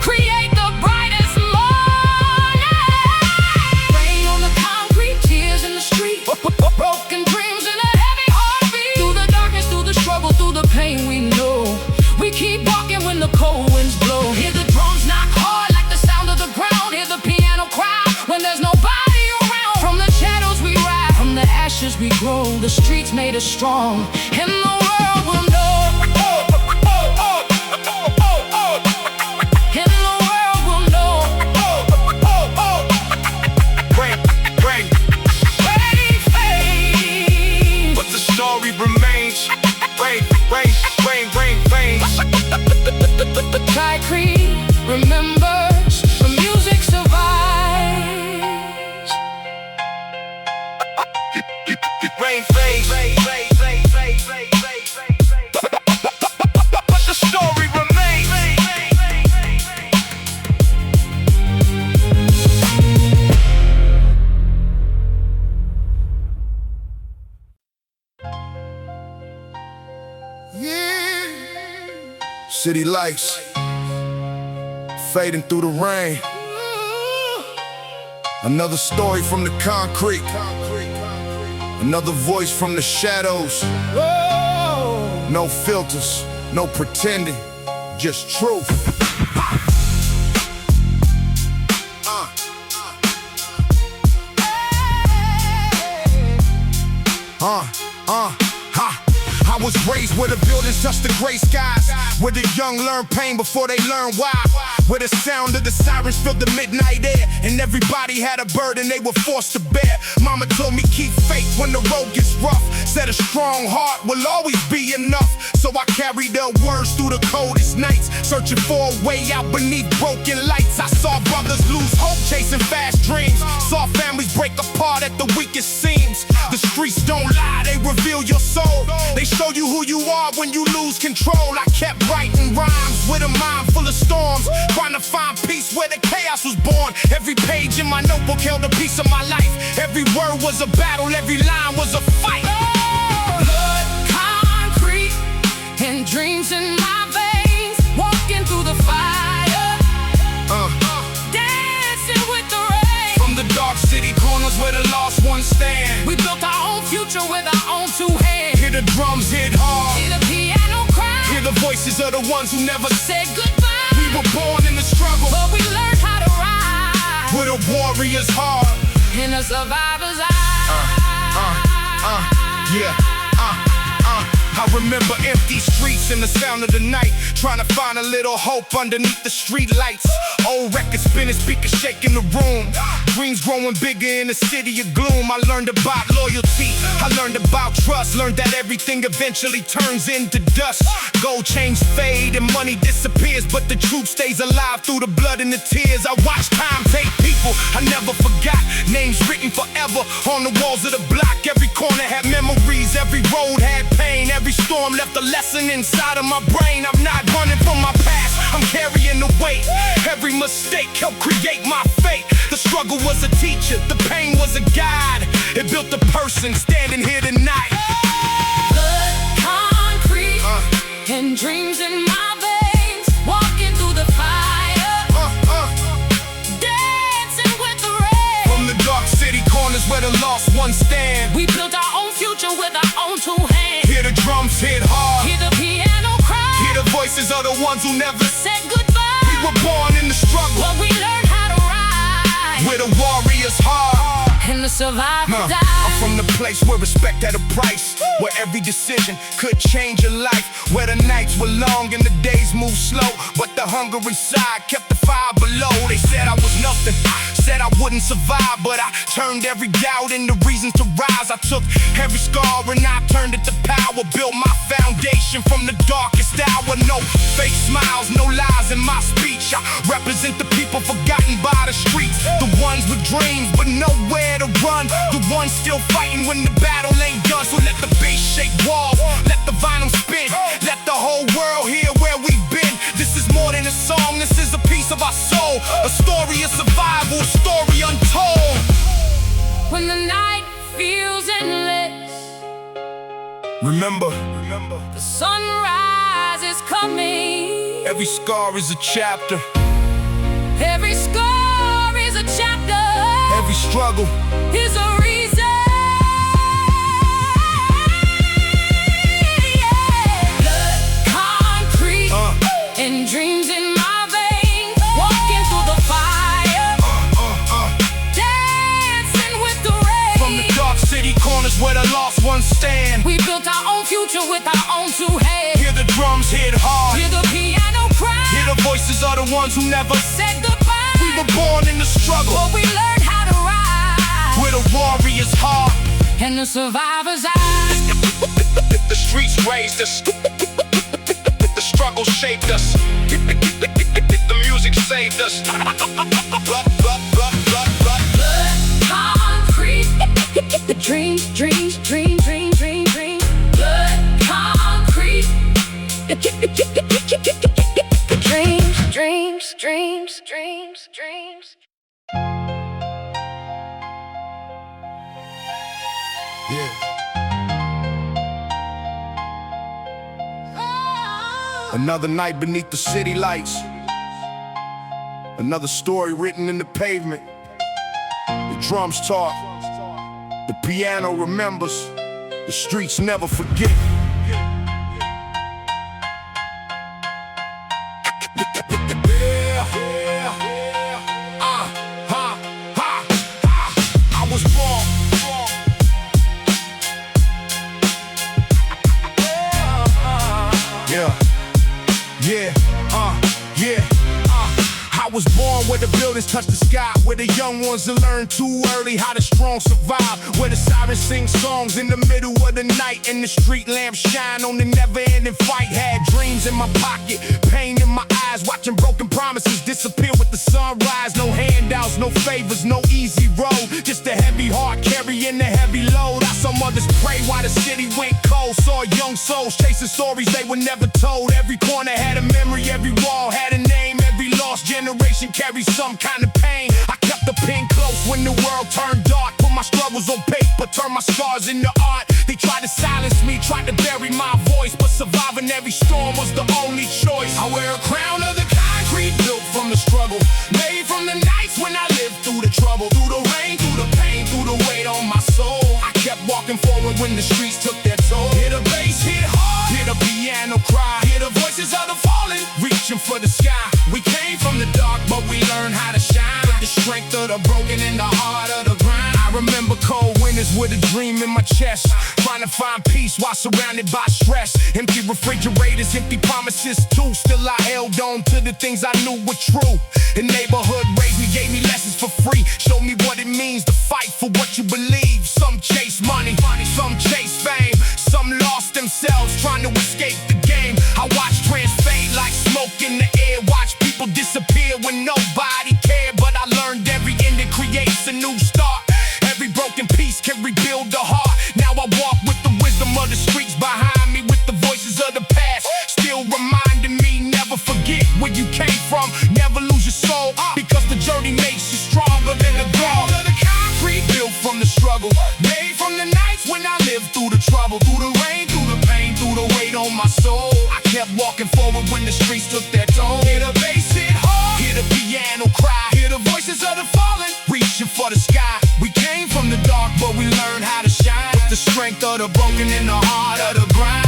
S2: create the brightest morning. Rain on the concrete, tears in the street, broken dreams and a heavy heartbeat. Through the darkness, through the struggle, through the pain, we know we keep walking when the cold winds blow. Hear the drums knock hard like the sound of the ground. Hear the piano cry when there's nobody around. From the shadows we rise, from the ashes we grow. The streets made us strong, and the world will know. And the world will know.
S3: Rain fades, but the story remains. Rain.
S2: The concrete remembers, the music survives.
S3: Rain fades, but the story remains. City lights fading through the rain. Another story from the concrete, another voice from the shadows. No filters, no pretending, just truth. I was raised where the buildings touch the gray skies, where the young learn pain before they learn why, where the sound of the sirens filled the midnight air, and everybody had a burden they were forced to bear. Mama told me keep faith when the road gets rough, said a strong heart will always be enough. So I carried their words through the coldest nights, searching for a way out beneath broken lights. I saw brothers lose hope chasing fast dreams, saw families break apart at the weakest seams. The streets don't lie, they reveal your soul, they show you who you are when you lose control. I kept writing rhymes with a mind full of storms, trying to find peace where the chaos was born. Every page in my notebook held a piece of my life. Every word was a battle, every line was a fight.
S2: Blood, concrete, and dreams in my veins, walking through the fire, dancing with the rain.
S3: From the dark city corners where the lost ones stand,
S2: We built our own future with our own two hands.
S3: hear the drums hit hard,
S2: Hear the piano cry,
S3: hear the voices of the ones who never
S2: said goodbye.
S3: We were born in the struggle,
S2: But we learned how to ride
S3: with a warrior's heart.
S2: in a survivor's eye.
S3: Yeah, I remember empty streets and the sound of the night, trying to find a little hope underneath the street lights. Old records spinning, speakers shaking the room. Dreams growing bigger in a city of gloom. I learned about loyalty, I learned about trust. Learned that everything eventually turns into dust. Gold chains fade and money disappears, but the truth stays alive through the blood and the tears. I watched time take people I never forgot. Names written forever on the walls of the block. Every corner had memories, every road had pain. Every storm left a lesson inside of my brain. I'm not running from my past, I'm carrying the weight. Every mistake helped create my fate. The struggle was a teacher, the pain was a guide. It built a person standing here tonight.
S2: Blood, concrete, and dreams in my veins. Walking through the fire, dancing with the rain.
S3: From the dark city corners where the lost ones stand,
S2: We built our own future with our own two hands.
S3: hear the drums hit hard,
S2: Hear the piano cry,
S3: hear the voices of the ones who never
S2: said goodbye.
S3: We were born in the struggle,
S2: But we learned how to ride,
S3: where the warrior's heart.
S2: and the survivor died.
S3: I'm from the place where respect had a price, where every decision could change your life, where the nights were long and the days moved slow, but the hunger inside kept the fire below. They said I was nothing, said I wouldn't survive, but I turned every doubt into reasons to rise. I took every scar and I turned it to power, built my foundation from the darkest hour. No fake smiles, no lies in my speech. I represent the people forgotten by the streets, the ones with dreams but nowhere to run, the ones still fighting when the battle ain't done. So let the bass shake walls, let the vinyl spin, let the whole world hear where we've been. This is more than a song, this is a piece of our soul, a story of survival, a story untold.
S2: When the night feels endless,
S3: Remember,
S2: the sunrise is coming.
S3: every scar is a chapter,
S2: Every scar is a chapter,
S3: every struggle
S2: is a reason. Blood, concrete, and dreams in my veins. Walking through the fire, dancing with the rain.
S3: from the dark city corners where the lost ones stand.
S2: We built our own future with our own two hands.
S3: Hear the drums hit hard,
S2: Hear the piano cry,
S3: hear the voices of the ones who never
S2: said goodbye.
S3: We were born in the struggle,
S2: But we learned how to ride,
S3: with a warrior's heart.
S2: and the survivor's eyes.
S3: The streets raised us, the struggle shaped us, the music saved us.
S2: Blood, concrete, dreams, dreams, dreams, dreams, dreams, dreams. Blood, concrete, dreams, dreams, dreams, dreams, dreams.
S3: Yeah. Another night beneath the city lights, another story written in the pavement. The drums talk, the piano remembers, the streets never forget. I was born. I was born where the buildings touch the sky, where the young ones learn too early how the strong survive, where the sirens sing songs in the middle of the night and the street lamps shine on the never-ending fight. Had dreams in my pocket, pain in my eyes, watching broken promises disappear with the sunrise. No handouts, no favors, no easy road, just a heavy heart carrying the heavy load. I saw mothers pray while the city went cold, saw young souls chasing stories they were never told. Every corner had a memory, every wall had a name, every lost generation carries some kind of pain. I kept the pen close when the world turned dark, put my struggles on paper, turned my scars into art. They tried to silence me, tried to bury my voice, but surviving every storm was the only choice. I wear a crown of the concrete, built from the struggle, made from the nights when I lived through the trouble, through the rain, through the pain, through the weight on my soul. I kept walking forward when the streets took their toll. Hear the bass hit hard, hear the piano cry, hear the voices of the fallen, reaching for the sky. We came from the dark, but we learned how to shine, with the strength of the broken and the heart of the grind. I remember cold winters with a dream in my chest, trying to find peace while surrounded by stress. Empty refrigerators, empty promises too. Still I held on to the things I knew were true. The neighborhood raised me, gave me lessons for free, showed me what it means to fight for what you believe. Some chase money, some chase fame, some lost themselves trying to escape the game. I watch trends fade like smoke in the air, watch people disappear when nobody cared. But I learned every ending creates a new start. Every broken piece can rebuild the heart. Now I walk with the wisdom of the streets behind me, with the voices of the past still reminding me, never forget where you came from, never lose your soul, because the journey makes you stronger than the goal. Of the concrete built from the struggle, made from the nights when I lived through the trouble, through the rain, through the pain, through the weight on my soul. I kept walking forward when the streets took their toll. Hear the bass hit hard, hear the piano cry, hear the voices of the fallen reaching for the sky. We came from the dark, but we learned how to shine, with the strength of the broken and the heart of the grind.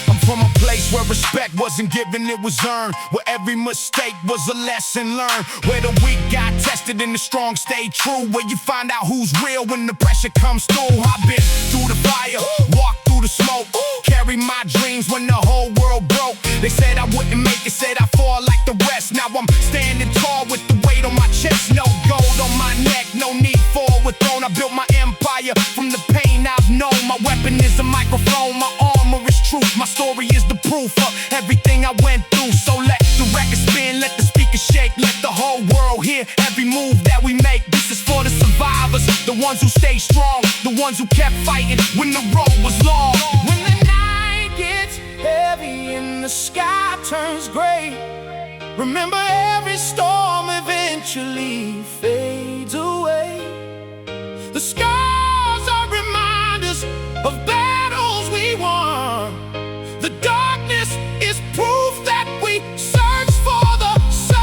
S3: I'm from a place where respect wasn't given, it was earned, where every mistake was a lesson learned, where the weak got tested and the strong stayed true, where you find out who's real when the pressure comes through. I've been through the fire, walked through the smoke, carry my dreams when the whole world broke. They said I wouldn't make it, said I'd fall like the rest. Now I'm standing tall with the weight on my chest, no gold on my neck, no need for a throne. I built my empire from the pain I've known. My weapon is a microphone, my armor is truth. My story is the proof of everything I went through. So let the record spin, let the speakers shake, let the whole world hear every move that we make. This is for the survivors, the ones who stay strong, the ones who kept fighting when the road was long. When the night gets heavy and the sky turns gray, remember every storm eventually fades away. The scars are reminders of battles we won. The darkness is proof that we search for the sun.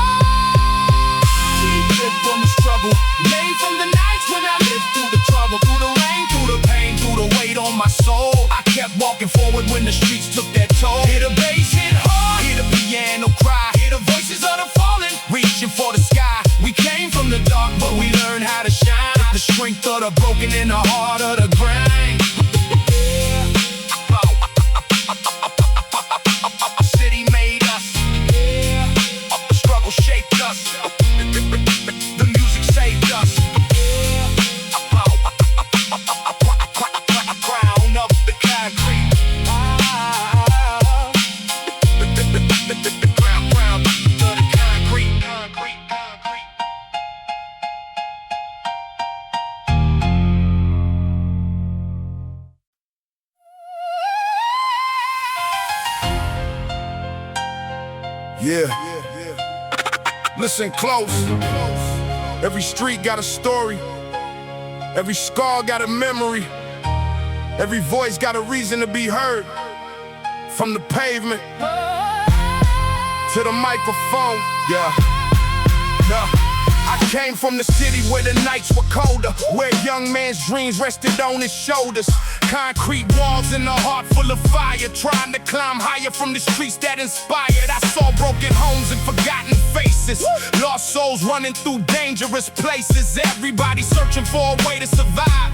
S3: We lived from the struggle, made from the nights when I lived through the trouble, through the rain, through the pain, through the weight on my soul. I kept walking forward when the streets took their toll. Hear the bass hit hard, hear the piano cry, hear the voices of the fallen reaching for the sky. We came from the dark, but we learned how to shine, with the strength of the broken and the heart of the grind. City made us, the struggle shaped us, the music saved us. Crown up the concrete, the ground to the concrete. Yeah. Listen close. Every street got a story. Every scar got a memory. Every voice got a reason to be heard. From the pavement to the microphone. Yeah. I came from the city where the nights were colder, where a young man's dreams rested on his shoulders. Concrete walls and a heart full of fire, trying to climb higher from the streets that inspired. I saw broken homes and forgotten faces, lost souls running through dangerous places. Everybody searching for a way to survive,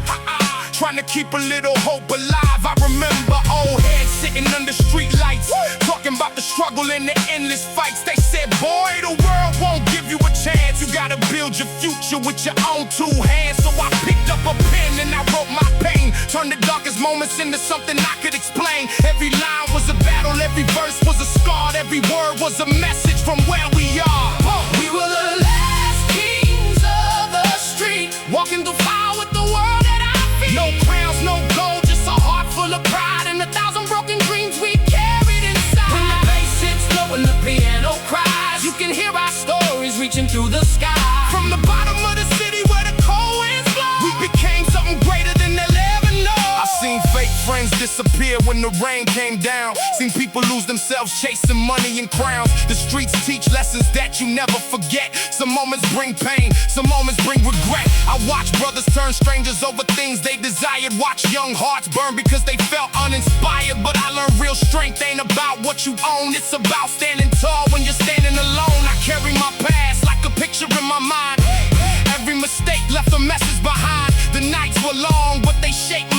S3: trying to keep a little hope alive. I remember old heads sitting under street lights, talking about the struggle and the endless fights. They said, boy, the world won't give you a chance. You gotta build your future with your own two hands. So I picked up a pen and I wrote my pain, turned the darkest moments into something I could explain. Every line was a battle, every verse was a scar, every word was a message from where we are. We were the last kings of the street, walking through fire with the world at our feet. No crowns, no gold, just a heart full of pride and 1,000 broken dreams we carried inside. When the bass hits low and the piano cries, you can hear our stories reaching through the sky. From the bottom of the city where the cold winds blow, we became something greater than they'll ever know. I seen fake friends disappear when the rain came down, seen people lose themselves chasing money and crowns. The streets teach lessons that you never forget. Some moments bring pain, some moments bring regret. I watch brothers turn strangers over things they desired, watch young hearts burn because they felt uninspired. But I learned real strength ain't about what you own, it's about standing tall when you're standing alone. I carry my past like a picture in my mind, every mistake left a message behind. The nights were long, but they shaped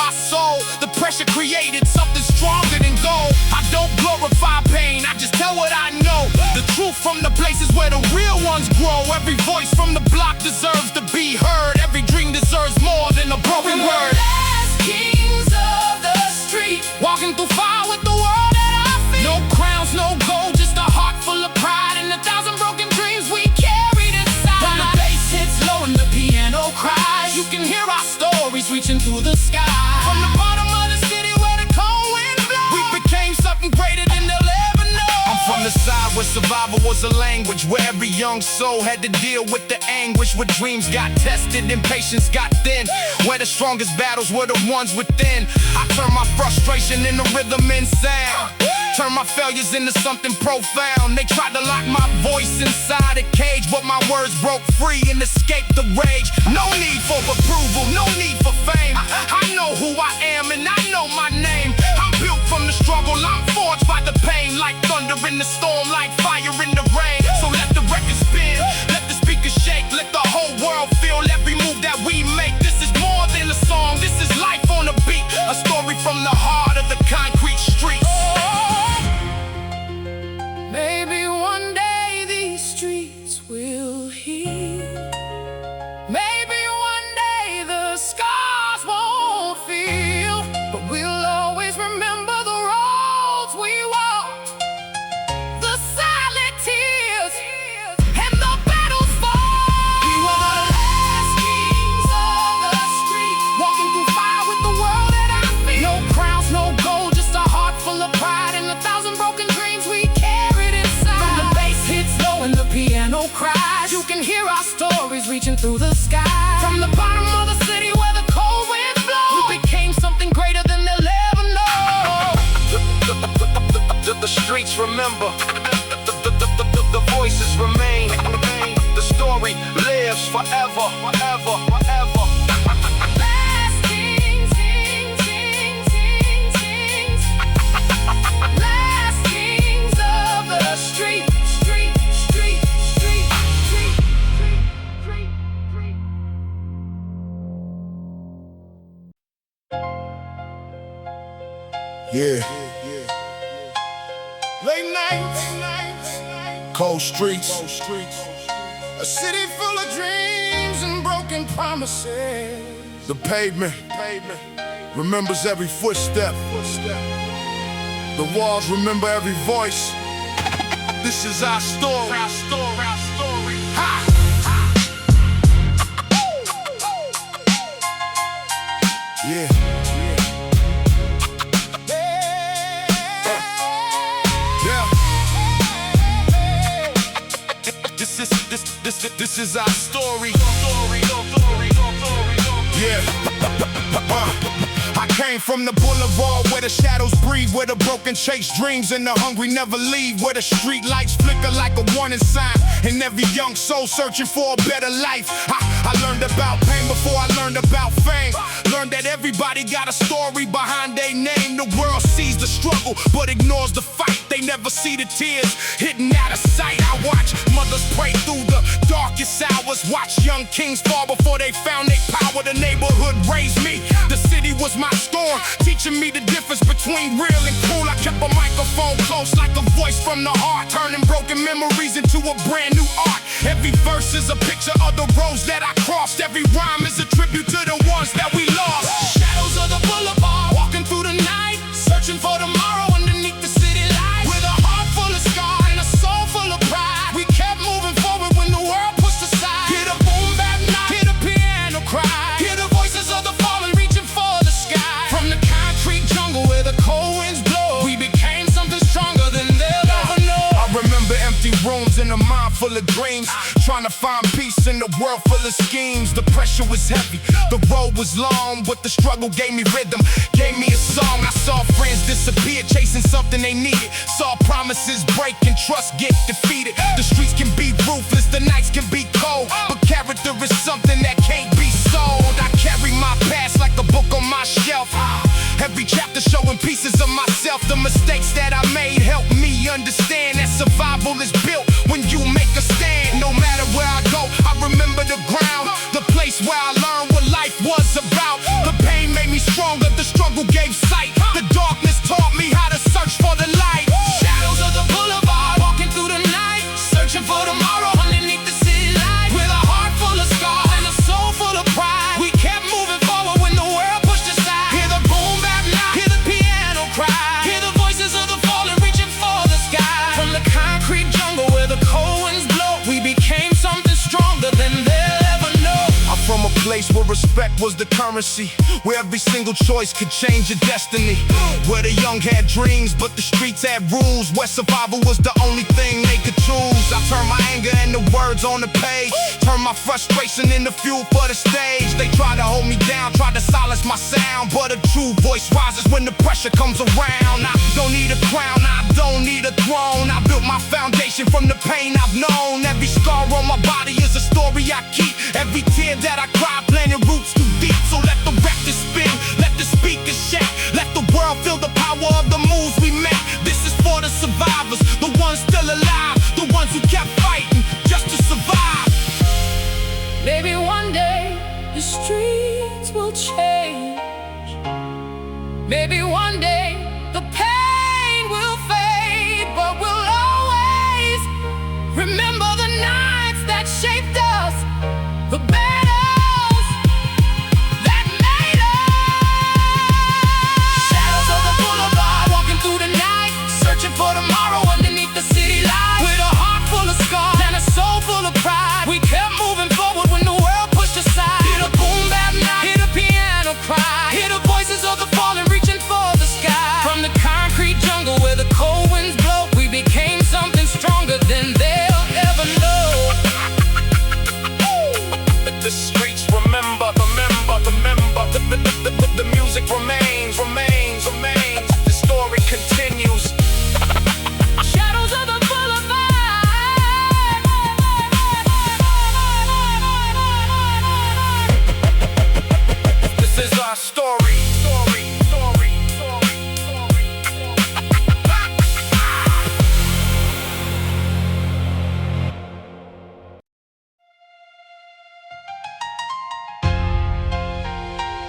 S1: pressure created something stronger than gold. I don't glorify pain, I just tell what I know. The truth from the places where the real ones grow. Every voice from the block deserves to be heard. Every dream deserves more than a broken word.
S2: Last kings of the street,
S1: Walking through fire with the world at our feet. No crowns, no gold, just a heart full of pride and 1,000 broken dreams we carried inside. When the bass hits low and the piano cries, you can hear our stories reaching through the sky. From the bottom of the city where the cold wind blows, we became something greater than they'll ever know. I'm from the side where survival was a language, where every young soul had to deal with the anguish, where dreams got tested and patience got thin, where the strongest battles were the ones within. I turned my frustration into rhythm and sound, turn my failures into something profound. They tried to lock my voice inside a cage, but my words broke free and escaped the rage. No need for approval, no need for fame. I know who I am and I know my name. I'm built from the struggle, I'm forged by the pain. Like thunder in the storm, like fire in the rain. So let the record spin, let the speakers shake, let the whole world feel every move that we make. This is more than a song, this is life on a beat. A story from the heart of the concrete streets.
S2: maybe one day these streets will heal. Maybe one day the scars won't feel, but we'll always remember the roads we walked, the silent tears, and the battles fought.
S1: We were the
S2: last kings of the street,
S1: walking through fire with the world at our feet.
S2: no crowns, no gold, just a heart full of pride and 1,000 broken dreams we carried inside.
S1: When the bass hits low and the piano cries,
S2: You can hear our stories reaching through the sky.
S1: from the bottom of the city where the cold wind blows,
S2: We became something greater than they'll ever know.
S1: the streets remember, the voices remain, the story lives forever, forever, forever.
S2: Last kings, kings, kings, kings, kings. Last kings of the street, street, street, street, street, street, street, street.
S3: Yeah. Late nights, cold streets, a city full of dreams and broken promises. The pavement remembers every footstep. The walls remember every voice. This is our story. Our story. Our story. Ha! Yeah. This is our story. Yeah. I came from the boulevard where the shadows breathe, where the broken chase dreams and the hungry never leave, where the street lights flicker like a warning sign, and every young soul searching for a better life. I learned about pain before I learned about fame. Learned that everybody got a story behind their name. The world sees the struggle but ignores the fight. They never see the tears hidden out of sight. I watch mothers pray through the darkest hours, watch young kings fall before they found their power. The neighborhood raised me, the city was my storm, teaching me the difference between real and cool. I kept a microphone close like a voice from the heart, turning broken memories into a brand new art. Every verse is a picture of the roads that I crossed. Every rhyme is a tribute to the ones that we lost.
S2: Shadows of the boulevard, walking through the night, searching for tomorrow underneath the city lights.
S1: With a heart full of scar and a soul full of pride, we kept moving forward when the world pushed aside. Hear the boom bap knock, hear the piano cry, hear the voices of the fallen reaching for the sky. From the concrete jungle where the cold winds blow, we became something stronger than they'll ever know. I remember empty rooms and a mind full of dreams, trying to find peace in a world full of schemes. The pressure was heavy, the road was long, but the struggle gave me rhythm, gave me a song. I saw friends disappear, chasing something they needed, saw promises break and trust get defeated. The streets can be ruthless, the nights can be cold, but character is something that can't be sold. I carry my past like a book on my shelf, every chapter showing pieces of myself. The mistakes that I made help me understand that survival is built when you make a stand. No matter where I go, I remember the ground, the place where I learned what life was about. The pain made me stronger, the struggle gave sight.
S3: place where respect was the currency, where every single choice could change your destiny, where the young had dreams but the streets had rules, where survival was the only thing they could choose. I turned my anger into words on the page, turned my frustration into fuel for the stage. They tried to hold me down, tried to silence my sound, but a true voice rises when the pressure comes around. I don't need a crown, I don't need a throne. I built my foundation from the pain I've known. Every scar on my body is a story I keep. Every tear that I cry planted roots too deep. So let the record spin, let the speakers shout, let the world feel the power of the moves we make. This is for the survivors, the ones still alive, the ones who kept fighting just to survive.
S2: Maybe one day the streets will change. Maybe one day the pain will fade, but we'll always remember the nights that shaped us, the battles that made us. Shadows of the boulevard, walking through the night, searching for tomorrow underneath the city lights. With a heart full of scars and a soul full of pride, we kept moving forward when the world pushed aside. Hear the boom bap night, hear the piano cry, hear the voices of the fallen reaching for the sky. From the concrete jungle where the cold winds blow, we became something stronger than they'll ever know.
S3: The streets remember, the music remains. The story continues.
S2: Shadows of the boulevard.
S3: This is our story.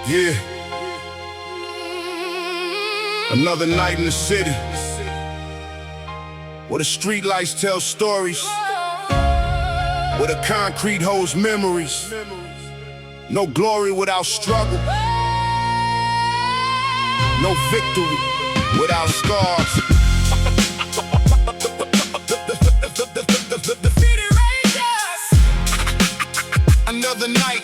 S3: Yeah. Another night in the city, where the street lights tell stories, where the concrete holds memories. No glory without struggle, no victory without scars. Another night.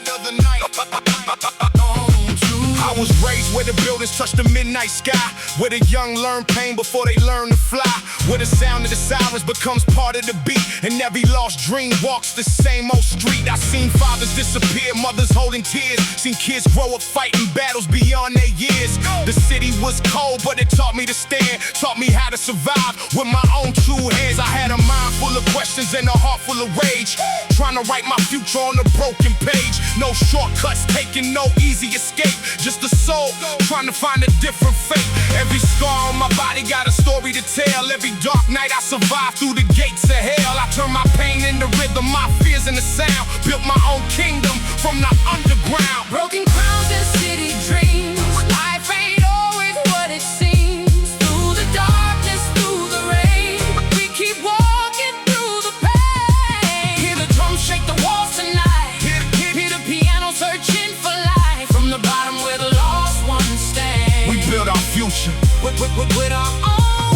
S3: I was raised where the buildings touch the midnight sky, where the young learn pain before they learn to fly, where the sound of the sirens becomes part of the beat, and every lost dream walks the same old street. I seen fathers disappear, mothers holding tears, seen kids grow up fighting battles beyond their years. The city was cold, but it taught me to stand, taught me how to survive with my own two hands. I had a mind full of questions and a heart full of rage, trying to write my future on a broken page. No shortcuts, taking no easy escape, just a soul trying to find a different fate. Every scar on my body got a story to tell. Every dark night I survived through the gates of hell. I turned my pain into rhythm, my fears into sound, built my own kingdom from the underground.
S2: Broken crowns and city dreams, life ain't always what it seems. Through the darkness, through the rain, we keep walking through the pain. Hear the drums shake the walls tonight, hear the piano searching for life. From the bottom where the lost ones stand,
S3: We built our future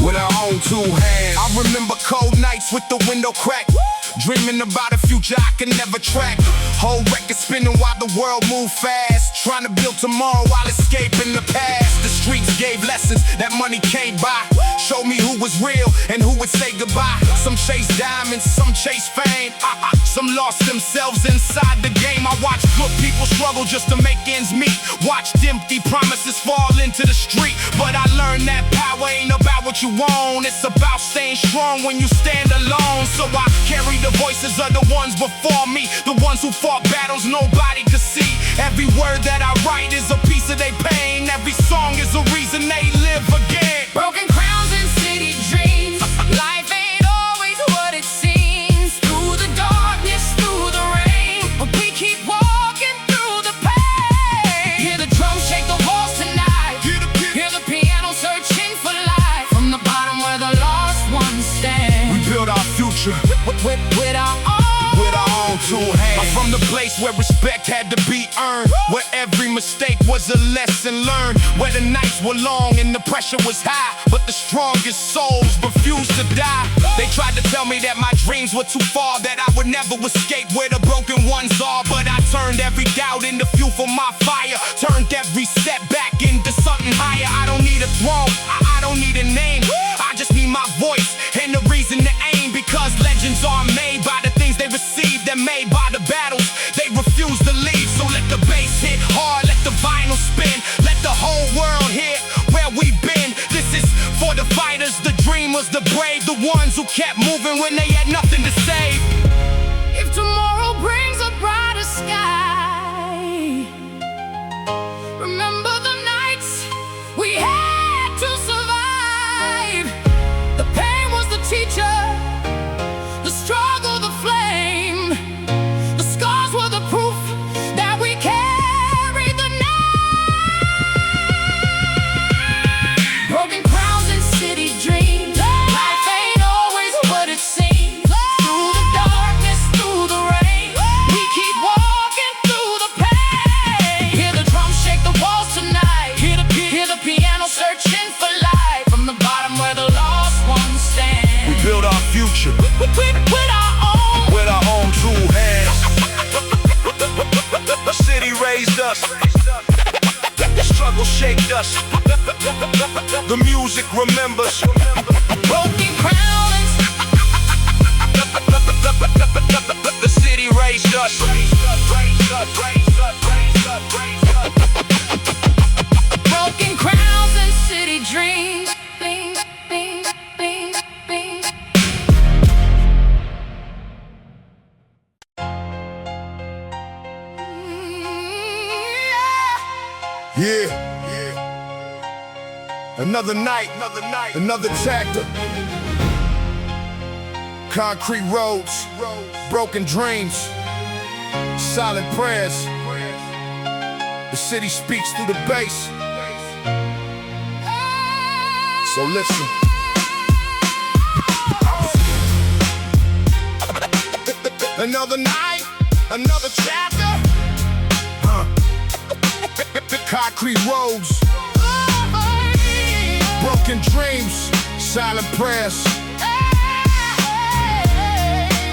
S2: with
S3: our own two hands. I remember cold nights with the window cracked, dreaming about a future I could never track. Whole record spinning while the world moved fast, trying to build tomorrow while escaping the past. The streets gave lessons that money can't buy, showed me who was real and who would say goodbye. Some chase diamonds, some chase fame, some lost themselves inside the game. I watched good people struggle just to make ends meet, watched empty promises fall into the street. But I learned that power ain't about what you want, it's about staying strong when you stand alone. So I carry the voices of the ones before me, the ones who fought battles nobody could see. Every word that I write is a piece of their pain, every song is a reason they live again.
S2: broken crowns and city dreams, life ain't always what it seems. Through the darkness, through the rain, we keep walking through the pain. Hear the drums shake the walls tonight, hear the piano searching for life. From the bottom where the lost ones stand,
S3: We built our future
S2: with our own
S3: two hands. I'm from the place where respect had to be earned, where every mistake was a lesson learned, where the nights were long and the pressure was high, but the strongest souls refused to die. They tried to tell me that my dreams were too far, that I would never escape where the broken ones are, but I turned every doubt into fuel for my fire, turned every setback into something higher. I don't need a throne, I don't need a name, I just need my voice and the reason to aim, because legends are made by the things they received and made by the battles they refuse to leave. So let the bass hit hard, let the vinyl spin, let the whole world hear where we've been. This is for the fighters, the dreamers, the brave, the ones who kept moving when they had nothing to say.
S2: If tomorrow brings a brighter sky, remember the nights we had to survive. The pain was the teacher, the struggle the flame, the scars were the proof that we carried the night. Broken crowns and city dreams, life ain't always what it seems. Through the darkness, through the rain, we keep walking through the pain. Hear the drums shake the walls tonight, hear the piano searching for life, from the bottom where the lost ones stand.
S3: We build our future
S2: With
S3: our own true hands. The city raised us, the struggle shaped us, the music remembers.
S2: broken crowns,
S3: The city raised us.
S2: broken crowns and city dreams. Bing, bing, bing, bing.
S3: Yeah. Another night, another chapter. Concrete roads, broken dreams, silent prayers. The city speaks through the bass. So listen. Another night, another chapter. Concrete roads, broken dreams, silent prayers.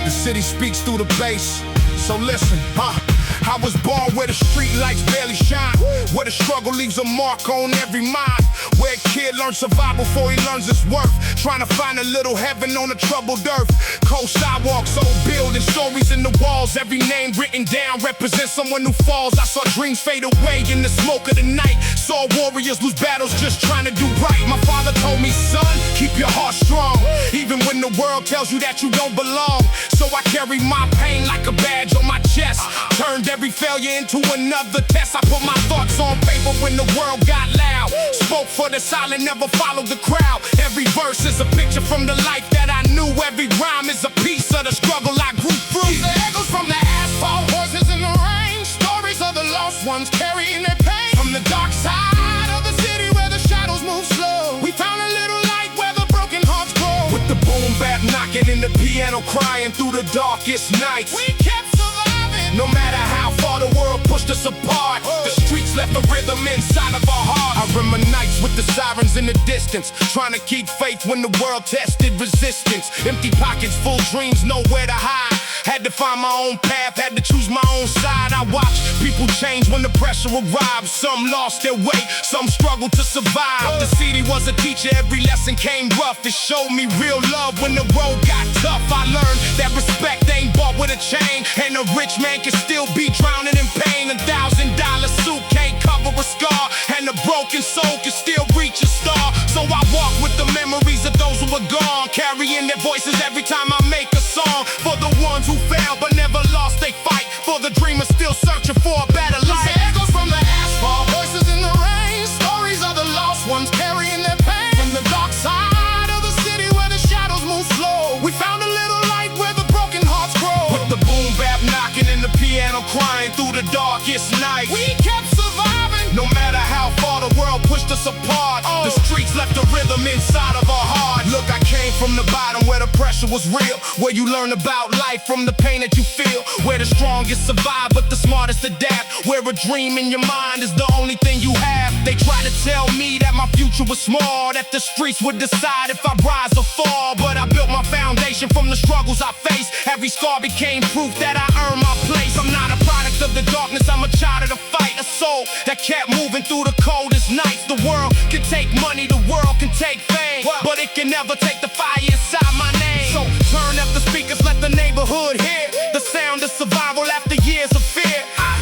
S3: The city speaks through the bass. So listen, I was born where the street lights barely shine, where the struggle leaves a mark on every mind, where a kid learns survival before he learns his worth, trying to find a little heaven on a troubled earth. Cold sidewalks, old buildings, stories in the walls, every name written down represents someone who falls. I saw dreams fade away in the smoke of the night, saw warriors lose battles just trying to do right. My father told me, son, keep your heart strong, even when the world tells you that you don't belong. So I carry my pain like a badge on my chest, turned every failure into another test. I put my thoughts on paper when the world got loud, spoke for the silent, never followed the crowd. Every verse is a picture from the life that I knew, every rhyme is a piece of the struggle I grew through. These are echoes from the asphalt, voices in the rain, stories of the lost ones carrying their pain. From the dark side of the city where the shadows move slow, we found a little light where the broken hearts grow. With the boom bap knocking and the piano crying through the darkest nights, we kept surviving. No matter how far the world pushed us apart, the streets left a rhythm inside of our hearts. I remember nights with the sirens in the distance, trying to keep faith when the world tested resistance. Empty pockets, full dreams, nowhere to hide. Had to find my own path, had to choose my own side. I watched people change when the pressure arrived. Some lost their way, some struggled to survive. The city was a teacher, every lesson came rough. It showed me real love when the road got tough. I learned that respect ain't bought with a chain, and a rich man can still be drowning in pain. $1,000 suit can't cover a scar, and a broken soul can still reach a star. So I walk with the memories of those who were gone, carrying their voices every time I make a song. For the ones who failed but never lost they fight, for the dreamers still searching for a better life. The echoes from the asphalt, voices in the rain, stories of the lost ones carrying their pain. From the dark side of the city where the shadows move slow, we found a little light where the broken hearts grow. With the boom bap knocking and the piano crying through the darkest night, we kept surviving. No matter how far the world pushed us apart, the streets left a rhythm inside of our heart. Look, I came from the bottom where the pressure was real, where you learn about life from the pain that you feel, where the strongest survive but the smartest adapt, where a dream in your mind is the only thing you have. They try to tell me that my future was small, that the streets would decide if I rise or fall, but I built my foundation from the struggles I faced. Every scar became proof that I earned my place. I'm not a product of the darkness, I'm a child of the fight, a soul that kept moving through the coldest nights. The world can take money, the world can take fame, but it can never take the fire inside my name. So turn up the speakers, let the neighborhood hear the sound of survival after years of fear.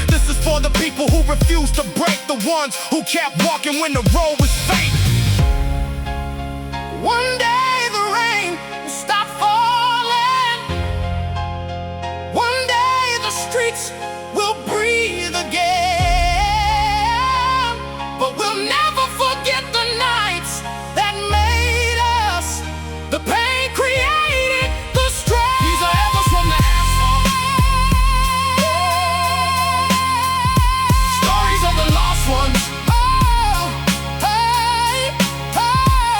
S3: This is for the people who refuse to break, the ones who kept walking when the road was fake.
S2: One day the rain will stop falling. One day the streets will breathe again. But we'll never forget the nights that made us, the pain created the strength. These are echoes from the asphalt, stories of the lost ones.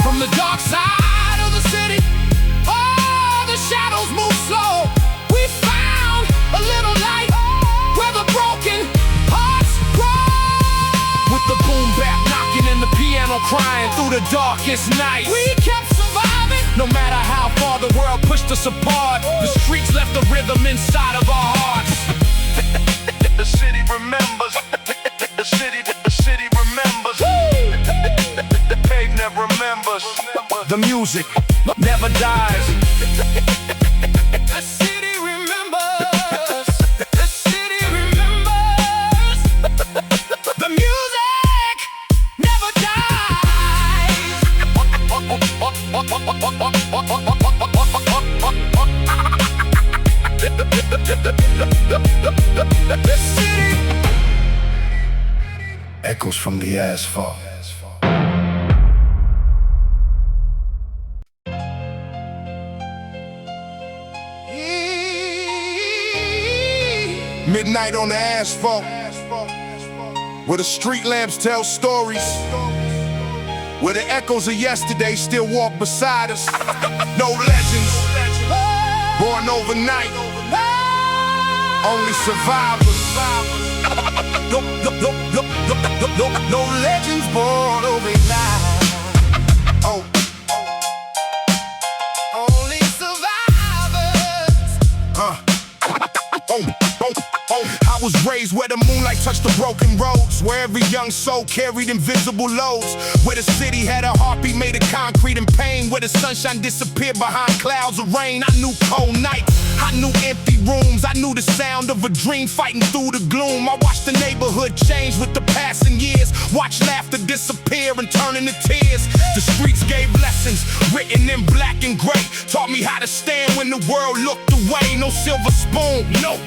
S2: From the dark side of the city, the shadows move slow. We found a little light where the broken hearts grow.
S3: With the boom bap knocking and the piano crying through the darkest nights,
S2: We kept surviving.
S3: no matter how far the world pushed us apart, the streets left a rhythm inside of our hearts. The city remembers. The city remembers. The pavement remembers. The music never dies.
S2: The city remembers. The city remembers. The music never dies.
S3: The city echoes from the asphalt. Midnight on the asphalt, where the street lamps tell stories, where the echoes of yesterday still walk beside us. No legends born overnight, only survivors. No legends born overnight. Oh,
S2: Only survivors.
S3: I was raised where the moonlight touched the broken roads, where every young soul carried invisible loads, where the city had a heartbeat made of concrete and pain, where the sunshine disappeared behind clouds of rain. I knew cold nights, I knew empty rooms, I knew the sound of a dream fighting through the gloom. I watched the neighborhood change with the passing years, watched laughter disappear and turn into tears. The streets gave lessons written in black and gray, taught me how to stand when the world looked away. No silver spoon, no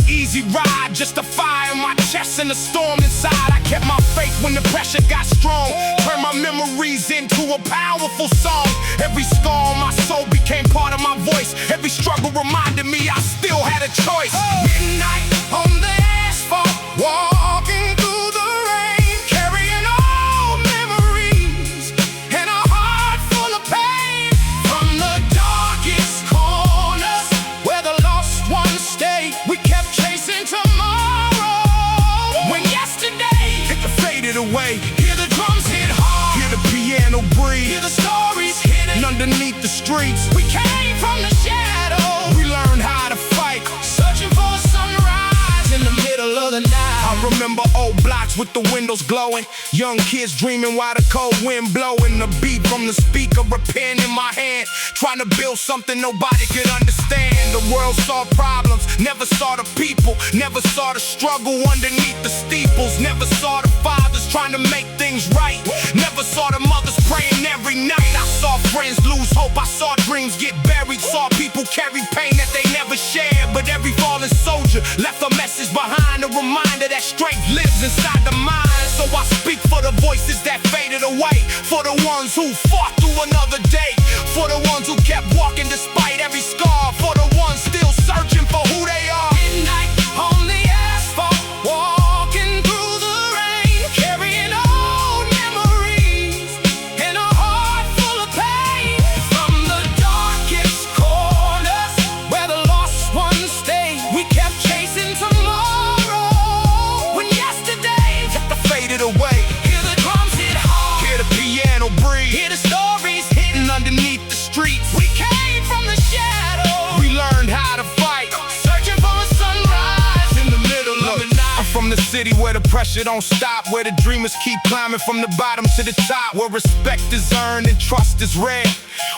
S3: easy ride, just a fire in my chest and a storm inside. I kept my faith when the pressure got strong, turned my memories into a powerful song. Every scar on my soul became part of my voice, every struggle reminded me I still had a choice.
S2: Midnight on the asphalt, walking through the rain, carrying old memories and a heart full of pain. From the darkest corners where the lost ones stay, we kept chasing tomorrow. When yesterday
S3: It faded away,
S2: hear the drums hit hard,
S3: hear the piano breathe,
S2: hear the stories hidden.
S3: and underneath the streets,
S2: We came from the shadows,
S3: we learned how to fight.
S2: searching for a sunrise in the middle of the night.
S3: I remember old blocks with the windows glowing, young kids dreaming while the cold wind blowing, the beat from the speaker, a pen in my hand, trying to build something nobody could understand. The world saw problems, never saw the people, never saw the struggle underneath the steeples, never saw the fathers trying to make things right, never saw the mothers praying every night. I saw friends lose hope, I saw dreams get buried, saw people carry pain that they never shared, but every fallen soldier left a message behind, a reminder that strength lives inside the mind. So I speak for the voices that faded away, for the ones who fought through another day, for the ones who kept walking despite every scar, for the ones still searching for who they are.
S2: Midnight on the asphalt, walking through the rain, carrying old memories and a heart full of pain. From the darkest corners
S3: city where the pressure don't stop, where the dreamers keep climbing from the bottom to the top, where respect is earned and trust is rare,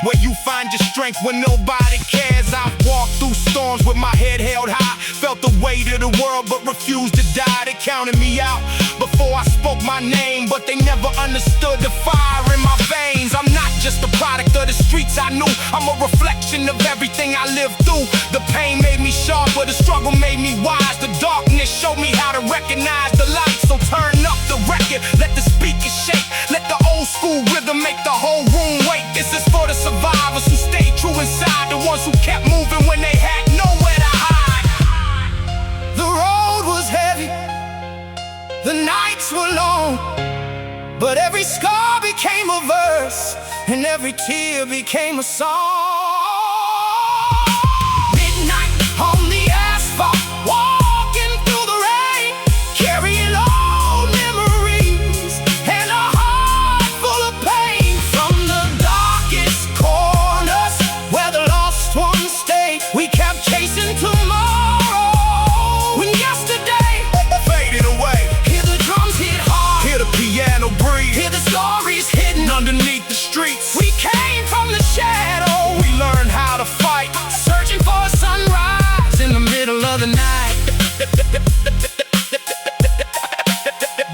S3: where you find your strength when nobody cares. I've walked through storms with my head held high, felt the weight of the world but refused to die. They counted me out before I spoke my name, but they never understood the fire in my veins. I'm not just a product of the streets I knew, I'm a reflection of everything I lived through. The pain made me sharp, but the struggle made me wise. The darkness showed me how to recognize the light. So turn up the record, let the speakers shake, let the old school rhythm make the whole room wake. This is for the survivors who stayed true inside, the ones who kept moving when they had nowhere to hide.
S2: The road was heavy, the nights were long, but every scar became a verse, and every tear became a song. Midnight on the asphalt, walking through the rain, carrying old memories and a heart full of pain. From the darkest corners where the lost ones stay, we kept chasing tomorrow. When yesterday
S3: Faded away,
S2: hear the drums hit hard,
S3: hear the piano breathe,
S2: hear the stories hidden
S3: underneath the streets.
S2: We came from the shadow,
S3: We learned how to fight,
S2: searching for a sunrise in the middle of the night.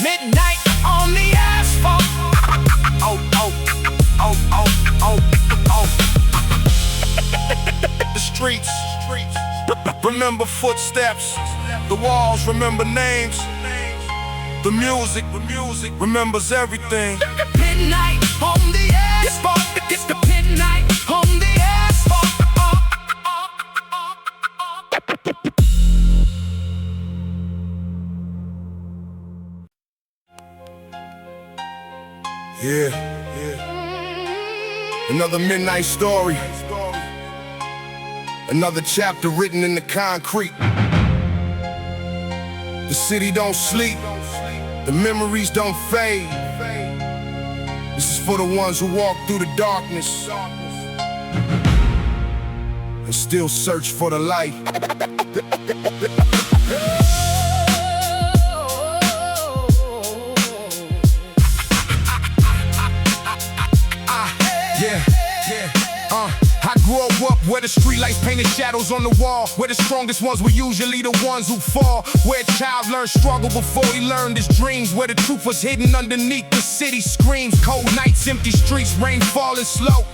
S2: Midnight on the asphalt.
S3: oh, oh, oh, oh, oh, oh. The streets, remember footsteps. The walls remember names. The music remembers everything.
S2: Midnight on the asphalt. It's the midnight on the asphalt.
S3: Yeah. Another midnight story. Another chapter written in the concrete. The city don't sleep, the memories don't fade. This is for the ones who walk through the darkness and still search for the light. I grew up where the streetlights painted shadows on the wall, where the strongest ones were usually the ones who fall, where a child learned struggle before he learned his dreams, where the truth was hidden underneath the city screams. Cold nights, empty streets, rain falling slow,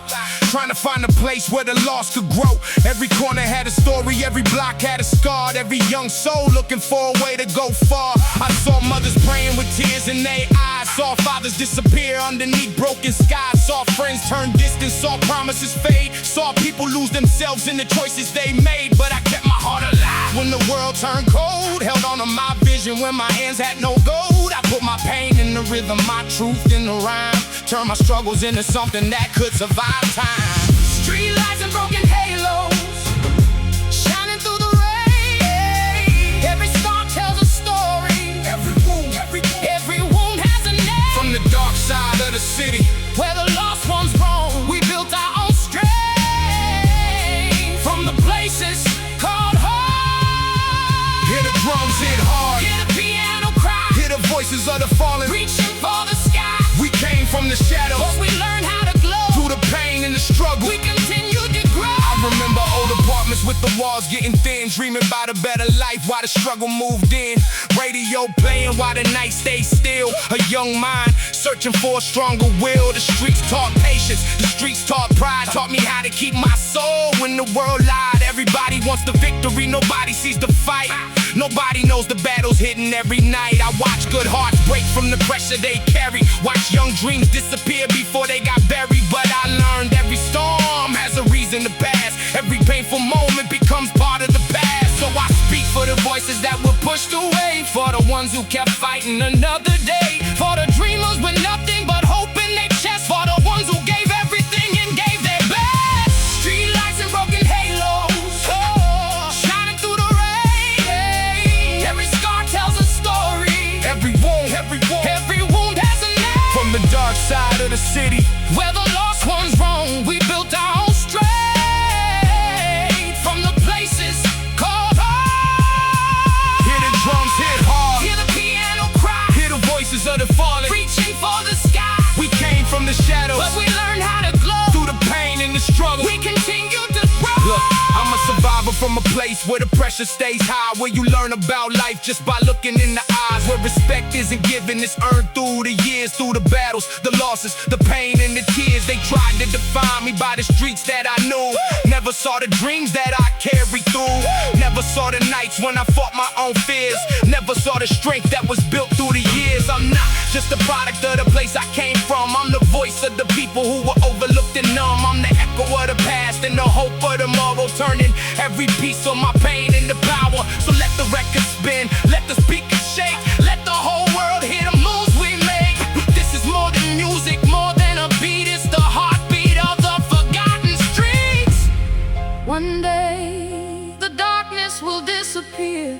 S3: trying to find a place where the lost could grow. Every corner had a story, every block had a scar, every young soul looking for a way to go far. I saw mothers praying with tears in their eyes, saw fathers disappear underneath broken skies, saw friends turn distant, saw promises fade, saw people lose themselves in the choices they made. But I kept my heart alive when the world turned cold, held on to my vision when my hands had no gold. I put my pain in the rhythm, my truth in the rhyme, turned my struggles into something that could survive time.
S2: Street lights and broken halos, shining through the rain. Every star tells a story, every wound has a name.
S3: From the dark side of the city,
S2: where the lost ones roam, we built our own strength. From the places called home,
S3: hear the drums hit hard,
S2: hear the piano cry,
S3: hear the voices of the fallen,
S2: reaching for the sky.
S3: We came from the shadows,
S2: but we learned how to glow.
S3: through the pain and the struggle.
S2: We continued to grow.
S3: I remember old apartments with the walls getting thin, dreaming about a better life while the struggle moved in. Radio playing while the night stayed still. A young mind searching for a stronger will. The streets taught patience, the streets taught pride, taught me how to keep my soul when the world lied. Everybody wants the victory, nobody sees the fight. Nobody knows the battles hidden every night. I watch good hearts break from the pressure they carry, watch young dreams disappear before they got buried. But I learned every storm has a reason to pass, every painful moment becomes part of the past. So I speak for the voices that were pushed away, for the ones who kept fighting another day, for the dreamers with nothing but hope in their chest, for the ones who gave everything and gave their best. Street lights and broken halos, shining through the rain. Every scar tells a story, every wound has a name. From the dark side of the city, where the lost ones roam, we built our own strength. From the places called home, hear the drums hit hard, hear the piano
S1: from a place where the pressure stays high, where you learn about life just by looking in the eyes, where respect isn't given, it's earned through the years, through the battles, the losses, the pain and the tears. They tried to define me by the streets that I knew. Never saw the dreams that I carried through. Never saw the nights when I fought my own fears. Never saw the strength that was built through the years. I'm not just a product of the place I came from. I'm the voice of the people who were overlooked and numb. I'm the echo of the past and the hope of tomorrow, turning every piece of my pain into power. So let the record spin, let the speakers shake, let the whole world hear the moves we make. This is more than music, more than a beat. It's the heartbeat of the forgotten streets.
S2: One day the darkness will disappear.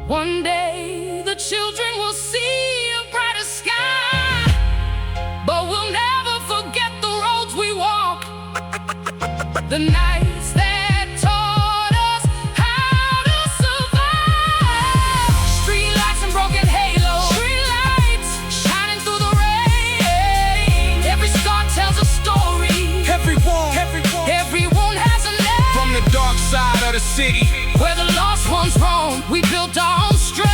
S2: One day the children will see a brighter sky. But we'll never forget the roads we walk, the nights that taught us how to survive. Street lights and broken halos, street lights shining through the rain. Every scar tells a story. Everyone has a name.
S1: From the dark side of the city,
S2: Where the lost ones roam, we built our own strength.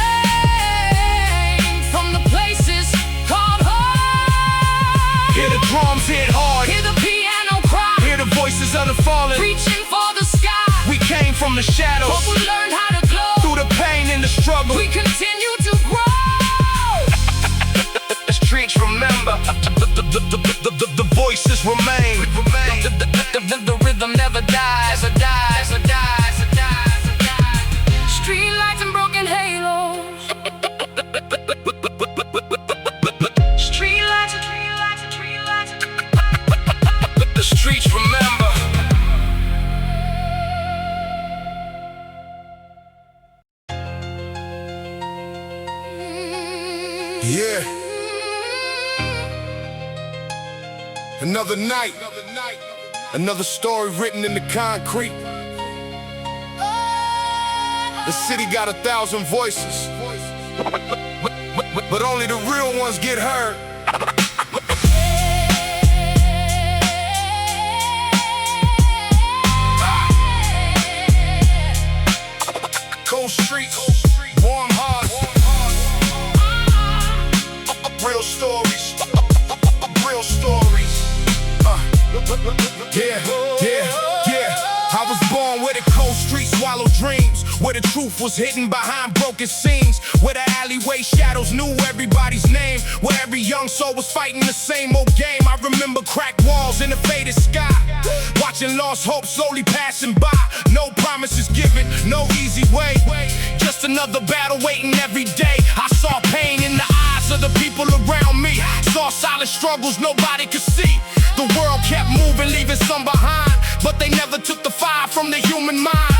S2: From the places called home.
S1: hear the drums hit hard,
S2: Hear the piano cry,
S1: hear the voices of the fallen.
S2: reaching for the sky.
S1: We came from the shadows,
S2: But we learned how to glow.
S1: through the pain and the struggle.
S2: We continue to grow.
S1: The streets remember, the voices remain.
S2: The rhythm never dies, Street lights and broken halos. Street lights.
S1: The streets remember.
S3: Yeah. Another night, another story written in the concrete. The city got 1,000 voices, but only the real ones get heard. Cold streets, warm hearts, real stories, real stories. Yeah. I was born where the cold streets swallow dreams, where the truth was hidden behind broken scenes, where the alleyway shadows knew everybody's name, where every young soul was fighting the same old game. I remember cracked walls in a faded sky, watching lost hope slowly passing by. No promises given, no easy way, just another battle waiting every day. I saw pain in the eyes of the people around me, saw silent struggles nobody could see. The world kept moving, leaving some behind, but they never took the fire from the human mind.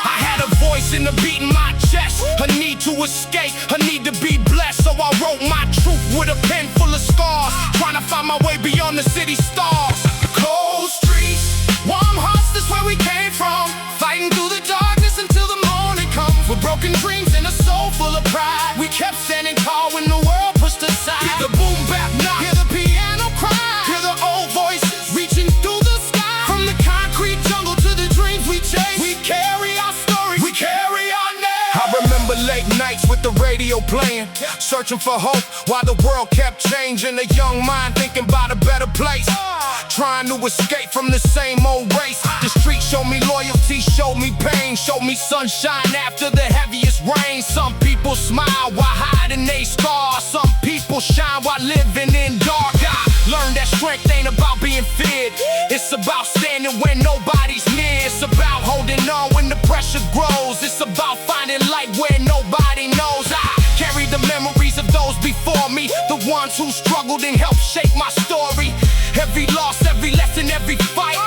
S3: I had a voice in the beat in my chest, a need to escape, a need to be blessed. So I wrote my truth with a pen full of scars, trying to find my way beyond the city stars. Cold streets, warm hearts, that's where we came from, fighting through the darkness until the morning comes. With broken dreams and a soul full of pride, we kept standing tall when the world pushed aside. Hear the boom bap knock, hear the piano cry, hear the old voices reaching through the sky. From the concrete jungle to the dreams we chase, we carry our story, we carry our name. I remember late nights with the radio playing, searching for hope while the world kept changing. A young mind thinking about a better place, trying to escape from the same old race. The street showed me loyalty, showed me pain, showed me sunshine after the heaviest rain. Some people smile while hiding they scars, some people shine while living in dark. I learned that strength ain't about being feared, it's about standing when nobody's near. It's about holding on when the pressure grows, it's about finding light where nobody knows. I carry the memories of those before me, the ones who struggled and helped shape my story. Every loss, every lesson, every fight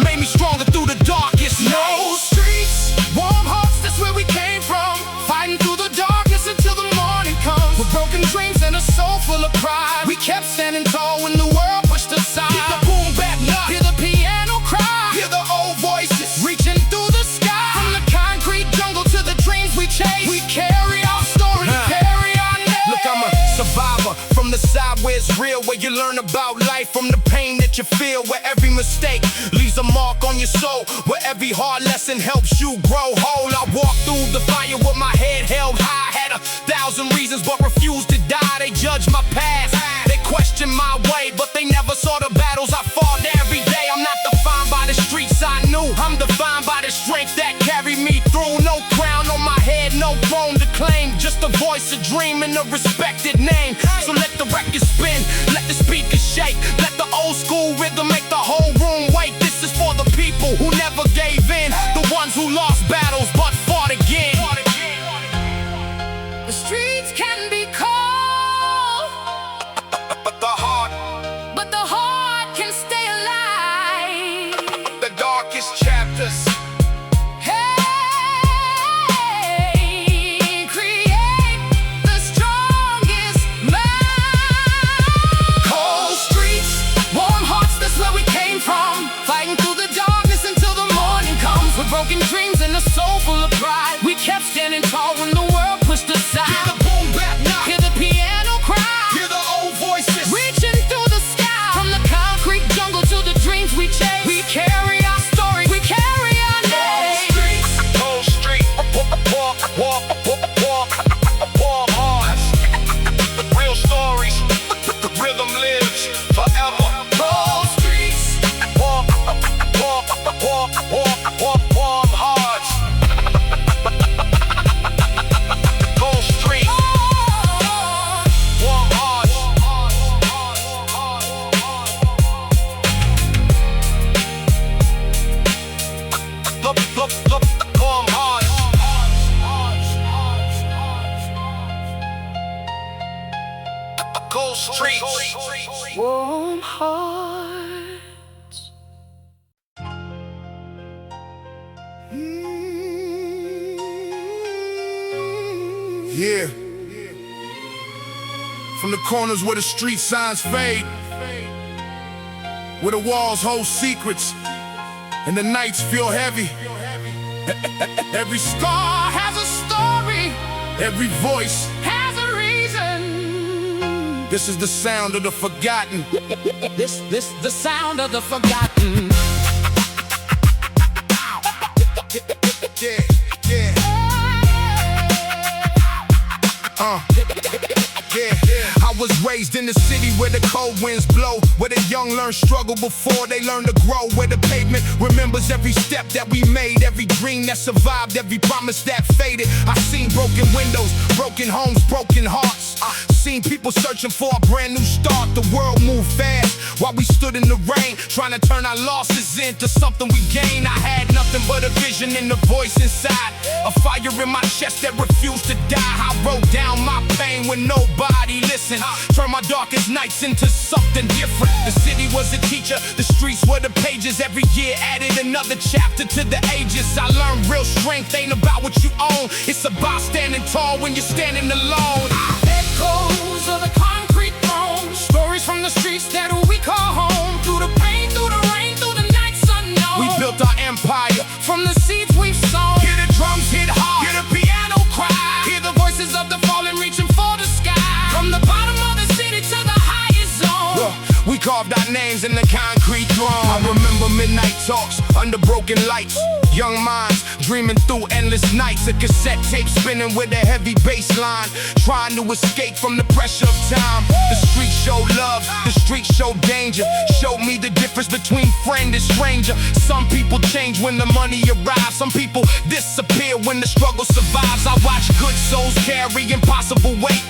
S3: made me stronger through the darkest night. No streets, warm hearts, that's where we came from, fighting through the darkness until the morning comes. With broken dreams and a soul full of pride, we kept standing tall when the world pushed aside. Hear the boom bap knock, hear the piano cry, hear the old voices reaching through the sky. From the concrete jungle to the dreams we chase, we carry our story, carry our name. Look, I'm a survivor from the side where where it's real, where you learn about life from the pain that you feel, where every mistake leaves a mark on your soul, where every hard lesson helps you grow whole. I walked through the fire with my head held high, had 1,000 reasons but refused to die. They judged my past, they questioned my way, but they never saw the battles I fought every day. I'm not defined by the streets I knew, I'm defined by the strength that carried me through. No crown on my head, no throne to claim, just a voice, a dream, and a respected name. So let the record spin, let the speakers shake, let the old school rhythm make the whole room wake. This is for the people who never gave in, the ones who lost battles but fought again.
S2: The streets can be cold,
S3: But the
S2: heart can stay alive.
S3: the darkest chapters.
S2: Hey, create the strongest mind. Cold streets, warm hearts, that's where we came from. Fighting through the darkness until the morning comes. With broken dreams and a soul full of pride, we kept standing tall when the world pushed aside.
S3: Hear the boom bap knock,
S2: Hear the piano cry,
S3: hear the old voices.
S2: reaching through the sky. From the concrete jungle to the dreams we chase, we carry our story, we carry our name.
S3: Cold street, warm hearts, real stories, the rhythm lives forever.
S2: Cold streets,
S3: Warm hearts. Cold street, warm hearts. Warm hearts. Cold streets.
S2: warm hearts.
S3: Yeah. From the corners where the street signs fade, where the walls hold secrets and the nights feel heavy. Every scar has a story, every voice
S2: Has a reason.
S3: This is the sound of the forgotten.
S2: This the sound of the forgotten.
S3: Yeah, yeah. Yeah, I was raised in the city where the cold winds blow, where the young learn struggle before they learn to grow, where the pavement remembers every step that we made, every dream that survived, every promise that faded. I seen broken windows, broken homes, broken hearts. Seen people searching for a brand new start. The world moved fast while we stood in the rain, trying to turn our losses into something we gain. I had nothing but a vision and a voice inside, a fire in my chest that refused to die. I wrote down my pain when nobody listened, turned my darkest nights into something different. The city was a teacher, the streets were the pages. Every year added another chapter to the ages. I learned real strength ain't about what you own, it's about standing tall when you're standing alone.
S2: Echoes of the concrete throne, stories from the streets that we call home. Through the pain, through the rain, through the nights unknown,
S3: We built our empire.
S2: from the seeds we've sown.
S3: Hear the drums hit hard,
S2: Hear the piano cry, hear the voices of the fallen reaching for the sky. From the bottom of the city to the highest zone,
S3: we carved our names in the concrete throne. I remember midnight talks under broken lights, young minds dreaming through endless nights. A cassette tape spinning with a heavy bass line, trying to escape from the pressure of time. The streets showed love, the streets showed danger, showed me the difference between friend and stranger. Some people change when the money arrives, some people disappear when the struggle survives. I watch good souls carry impossible weight,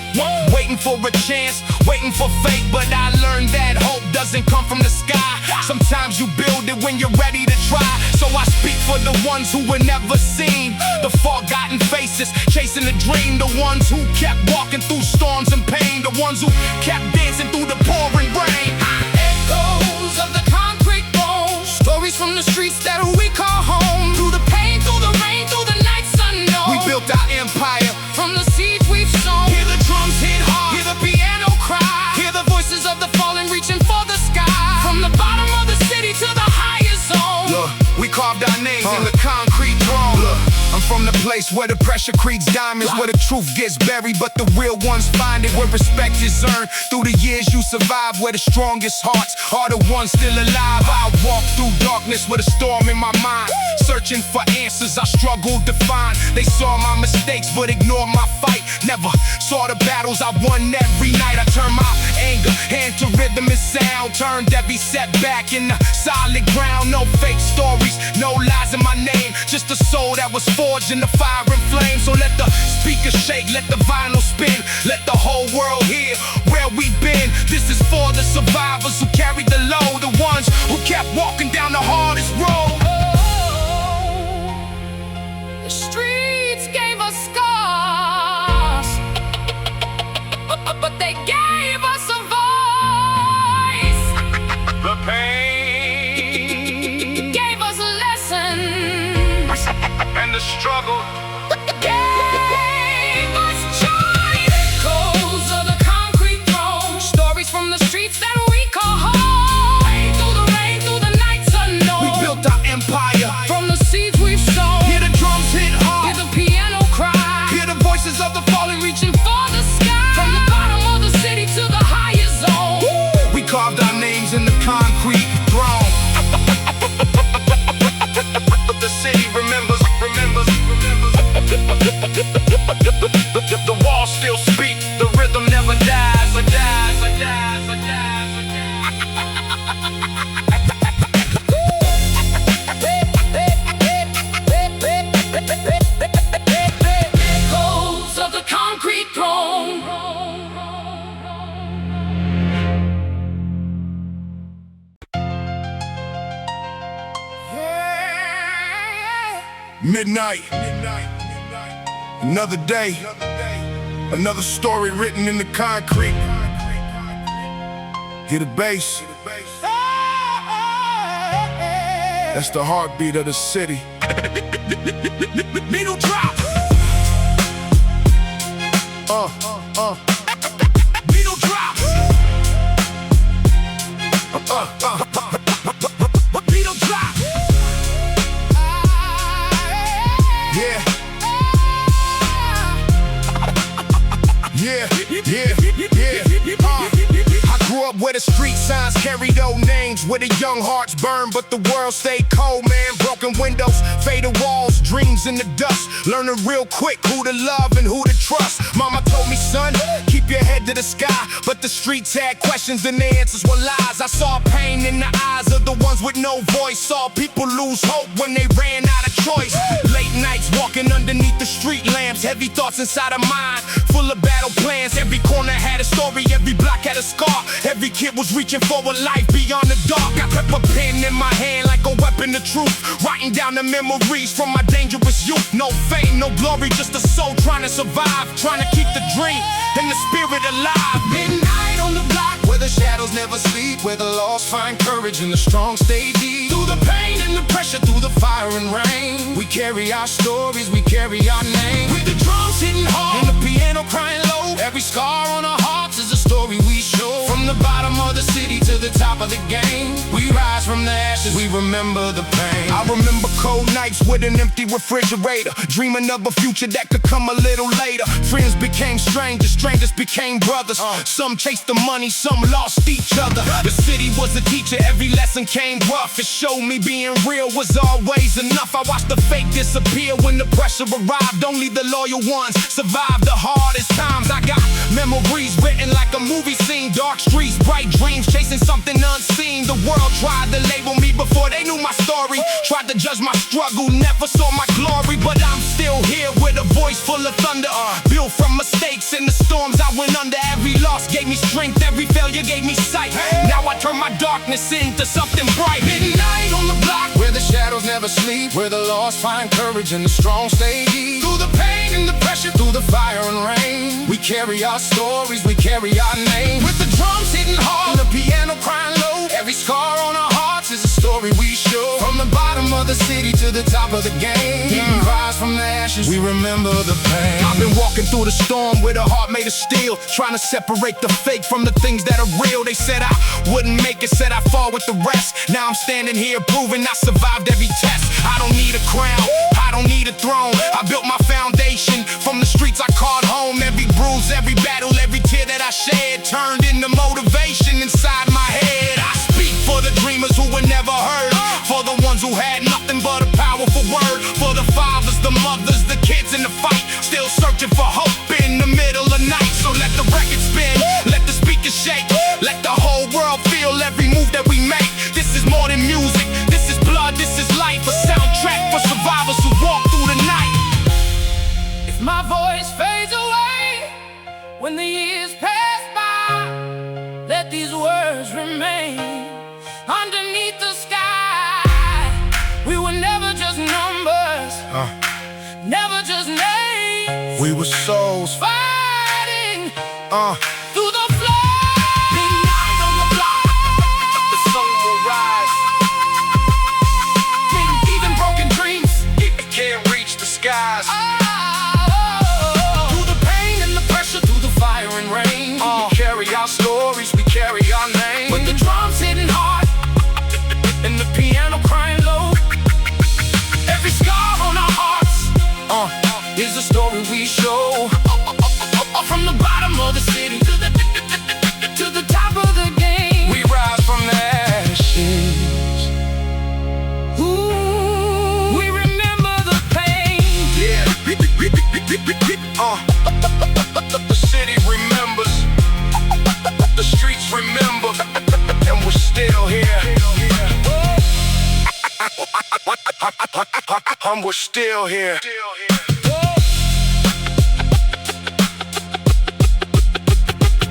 S3: waiting for a chance, waiting for fate. But I learned that hope doesn't come from the sky. Sometimes you build it when you're ready to try. So I speak for the ones who were never seen, the forgotten faces chasing a dream, the ones who kept walking through storms and pain, the ones who kept dancing through the pouring rain.
S2: echoes of the concrete throne, stories from the streets that we call home. Through the pain, through the rain, through the nights unknown,
S3: We built our empire.
S2: from the seeds we've sown.
S3: Hear the drums hit hard,
S2: Hear the piano cry, hear the voices of the fallen reaching for the sky. From the bottom of the city to the highest zone,
S3: look, we carved our names in the concrete throne. Look, I'm from the place where the pressure creates diamonds, where the truth gets buried, but the real ones find it, where respect is earned through the years you survive, where the strongest hearts are the ones still alive. I walk through darkness with a storm in my mind, searching for answers I struggled to find. They saw my mistakes but ignored my fight, never saw the battles I won every night. I turned my anger into rhythm and sound, turned every setback into solid ground. No fake stories, no lies in my name, just a soul that was forged in the fire and flame. So let the speakers shake, let the vinyl spin, let the whole world hear where we've been. This is for the survivors who carried the load, the ones who kept walking down the hardest road.
S2: The streets gave us scars, but they gave us a voice.
S3: The pain
S2: Gave us lessons,
S3: and the struggle
S2: gave us joy. Echoes of the concrete throne, stories from the streets that we call home. Through the rain, through the nights unknown,
S3: we built our empire.
S2: from the seeds we've sown.
S3: Hear the drums hit hard,
S2: Hear the piano cry,
S3: hear the voices of the fallen reaching.
S2: reaching for the sky. From the bottom of the city to the highest zone.
S3: We carved our names in the concrete throne. The city remembers. The walls still speak, the rhythm never dies.
S2: Echoes of the concrete throne.
S3: Midnight. Another day. Another story written in the concrete. Hear the bass. That's the heartbeat of the city. Needle drop. Needle drop. Needle drop. Yeah. I grew up where the street signs carried old names, where the young hearts burn, but the world stayed cold, man. Broken windows, faded walls, dreams in the dust. Learning real quick who to love and who to trust. Mama told me, son, keep your head to the sky, but the streets had questions and the answers were lies. I saw pain in the eyes of the ones with no voice, saw people lose hope when they ran out of choice. Late nights walking underneath the street lamps, heavy thoughts inside of mind, full of battle plans. Every corner had a story, every block had a scar. Every kid was reaching for a life beyond the dark. I kept a pen in my hand like a weapon of truth, writing down the memories from my dangerous youth. No fame, no glory, just a soul trying to survive, trying to keep the dream and the spirit alive. Midnight on the block, where the shadows never sleep, where the lost find courage and the strong stay deep. Through the pain and the pressure, through the fire and rain, we carry our stories, we carry our name. With the drums hitting hard and the piano crying low, every scar on our hearts is a story we show. From the bottom of the city to the top of the game, we rise from the ashes, we remember the pain. I remember cold nights with an empty refrigerator, dreaming of a future that could come a little later. Friends became strangers, strangers became brothers. Some chased the money, some lost each other. The city was a teacher, every lesson came rough. It showed me being real was always enough. I watched the fake disappear when the pressure arrived. Only the loyal ones survived the hardest times. I got memories written like a movie scene, dark streets, bright dreams, chasing something unseen. The world tried to label me before they knew my story, tried to judge my struggle, never saw my glory. But I'm still here with a voice full of thunder, built from mistakes and the storms I went under. Every loss gave me strength, every failure gave me sight. Now I turn my darkness into something bright. Midnight on the block, where the shadows never sleep, where the lost find courage and the strong stay deep. Through the pain and the pressure, through the fire and rain, we carry our stories, we carry our name. With the drums hitting hard and the piano crying low, every scar on our hearts is a story we show. From the bottom of the city to the top of the game, we rise from the ashes, we remember the pain. I've been walking through the storm with a heart made of steel, trying to separate the fake from the things that are real. They said I wouldn't make it, said I'd fall with the rest. Now I'm standing here proving I survived every test. I don't need a crown, I I don't need a throne. I built my foundation from the streets I called home. Every bruise, every battle, every tear that I shed turned into motivation inside my head. I speak for the dreamers who were never heard, for the ones who had nothing but a powerful word, for the fathers, the mothers, the kids in the fight, still searching for hope in the middle of night. So let the record spin, let the speakers shake, let the whole world feel every move that we make. This is more than music, this is blood, this is life, a soundtrack for survivors who walk through the night.
S2: If my voice fades away when the years pass by, let these words remain underneath the sky. We were never just numbers, never just names.
S3: We were souls
S2: fighting through the
S3: midnight on the block. The sun will rise.
S2: even broken dreams
S3: It can't reach the skies.
S2: through the pain and the pressure, through the fire and rain.
S3: We carry our stories, we carry our name.
S2: With the drums hitting hard and the piano crying low, every scar on our hearts is a story we show. From the bottom of the city to the top of the game,
S3: We rise from the ashes.
S2: ooh, we remember the pain.
S3: Yeah. The city remembers, the streets remember, and we're still here. We're still here.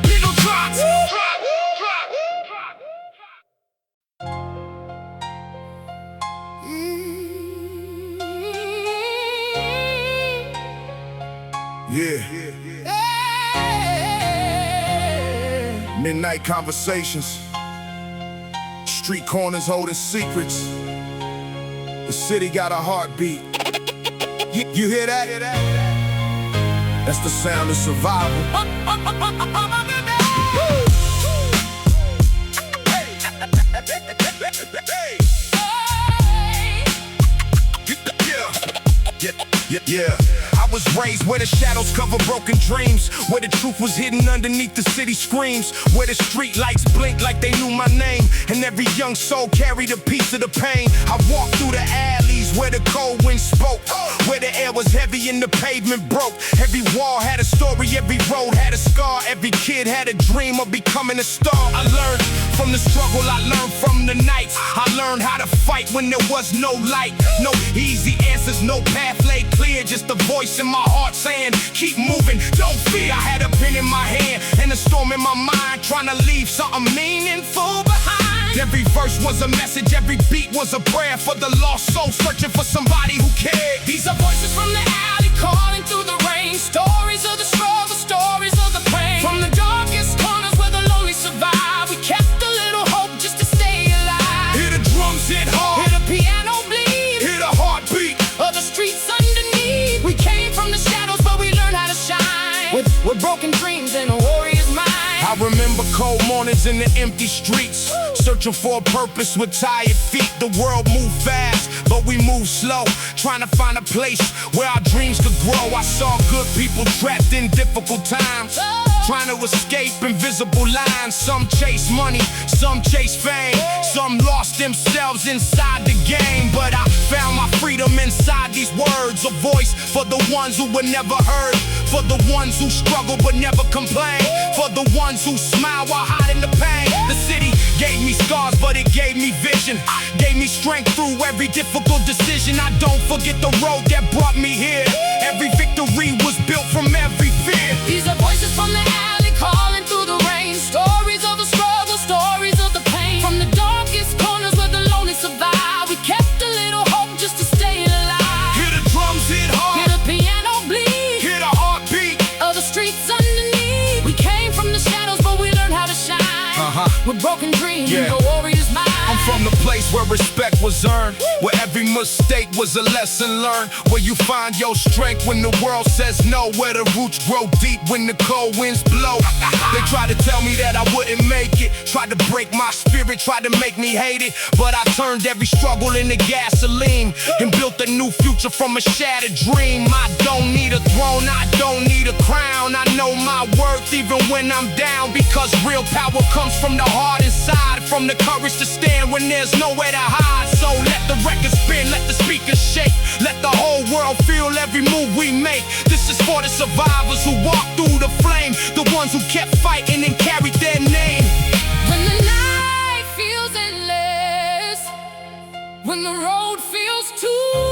S2: Little drops.
S3: Yeah. Midnight conversations, street corners holding secrets. The city got a heartbeat. You hear that? That's the sound of survival. Yeah. I was raised where the shadows cover broken dreams, where the truth was hidden underneath the city screams, where the street lights blink like they knew my name, and every young soul carried a piece of the pain. I walked through the alleys where the cold wind spoke, where the air was heavy and the pavement broke. Every wall had a story, every road had a scar, every kid had a dream of becoming a star. I learned from the struggle, I learned from the nights. I learned how to fight when there was no light. No easy answers, no path laid clear, just a voice in my heart saying, keep moving, don't fear. I had a pen in my hand and a storm in my mind, trying to leave something meaningful behind. Every verse was a message, every beat was a prayer for the lost soul searching for somebody who cared.
S2: These are voices from the alley calling through the rain, stories of the struggle, stories of the pain. From the darkest corners where the lonely survive, we kept a little hope just to stay alive.
S3: Hear the drums hit hard,
S2: Hear the piano bleed,
S3: hear the heartbeat
S2: of the streets underneath. We came from the shadows, but we learned how to shine with broken dreams and a warrior's mind.
S3: I remember cold mornings in the empty streets, searching for a purpose with tired feet. The world moved fast, but we moved slow, trying to find a place where our dreams could grow. I saw good people trapped in difficult times, trying to escape invisible lines. Some chase money, some chase fame, some lost themselves inside the game. But I found my freedom inside these words, a voice for the ones who were never heard, for the ones who struggle but never complain, for the ones who smile while hiding the pain. The city gave me scars, but it gave me vision, gave me strength through every difficult decision. I don't forget the road that brought me here. Every victory was built from every fear.
S2: These are voices from the alley calling through the rain, stories of the struggle, stories of the pain. From the darkest corners where the lonely survive, we kept a little hope just to stay alive.
S3: Hear the drums hit hard,
S2: Hear the piano bleed,
S3: hear the heartbeat
S2: of the streets underneath. We came from the shadows, but we learned how to shine with broken dreams and a warrior's mind.
S3: I'm from the place where respect was earned, where every mistake was a lesson learned, where you find your strength when the world says no, where the roots grow deep when the cold winds blow. They tried to tell me that I wouldn't make it, tried to break my spirit, tried to make me hate it, but I turned every struggle into gasoline and built a new future from a shattered dream. I don't need a throne, I don't need a crown. I know my worth even when I'm down, because real power comes from the heart inside, from the courage to stand when there's nowhere to hide. So let the record spin, let the speakers shake, let the whole world feel every move we make. This is for the survivors who walked through the flame, the ones who kept fighting and carried their name.
S2: When the night feels endless, when the road feels too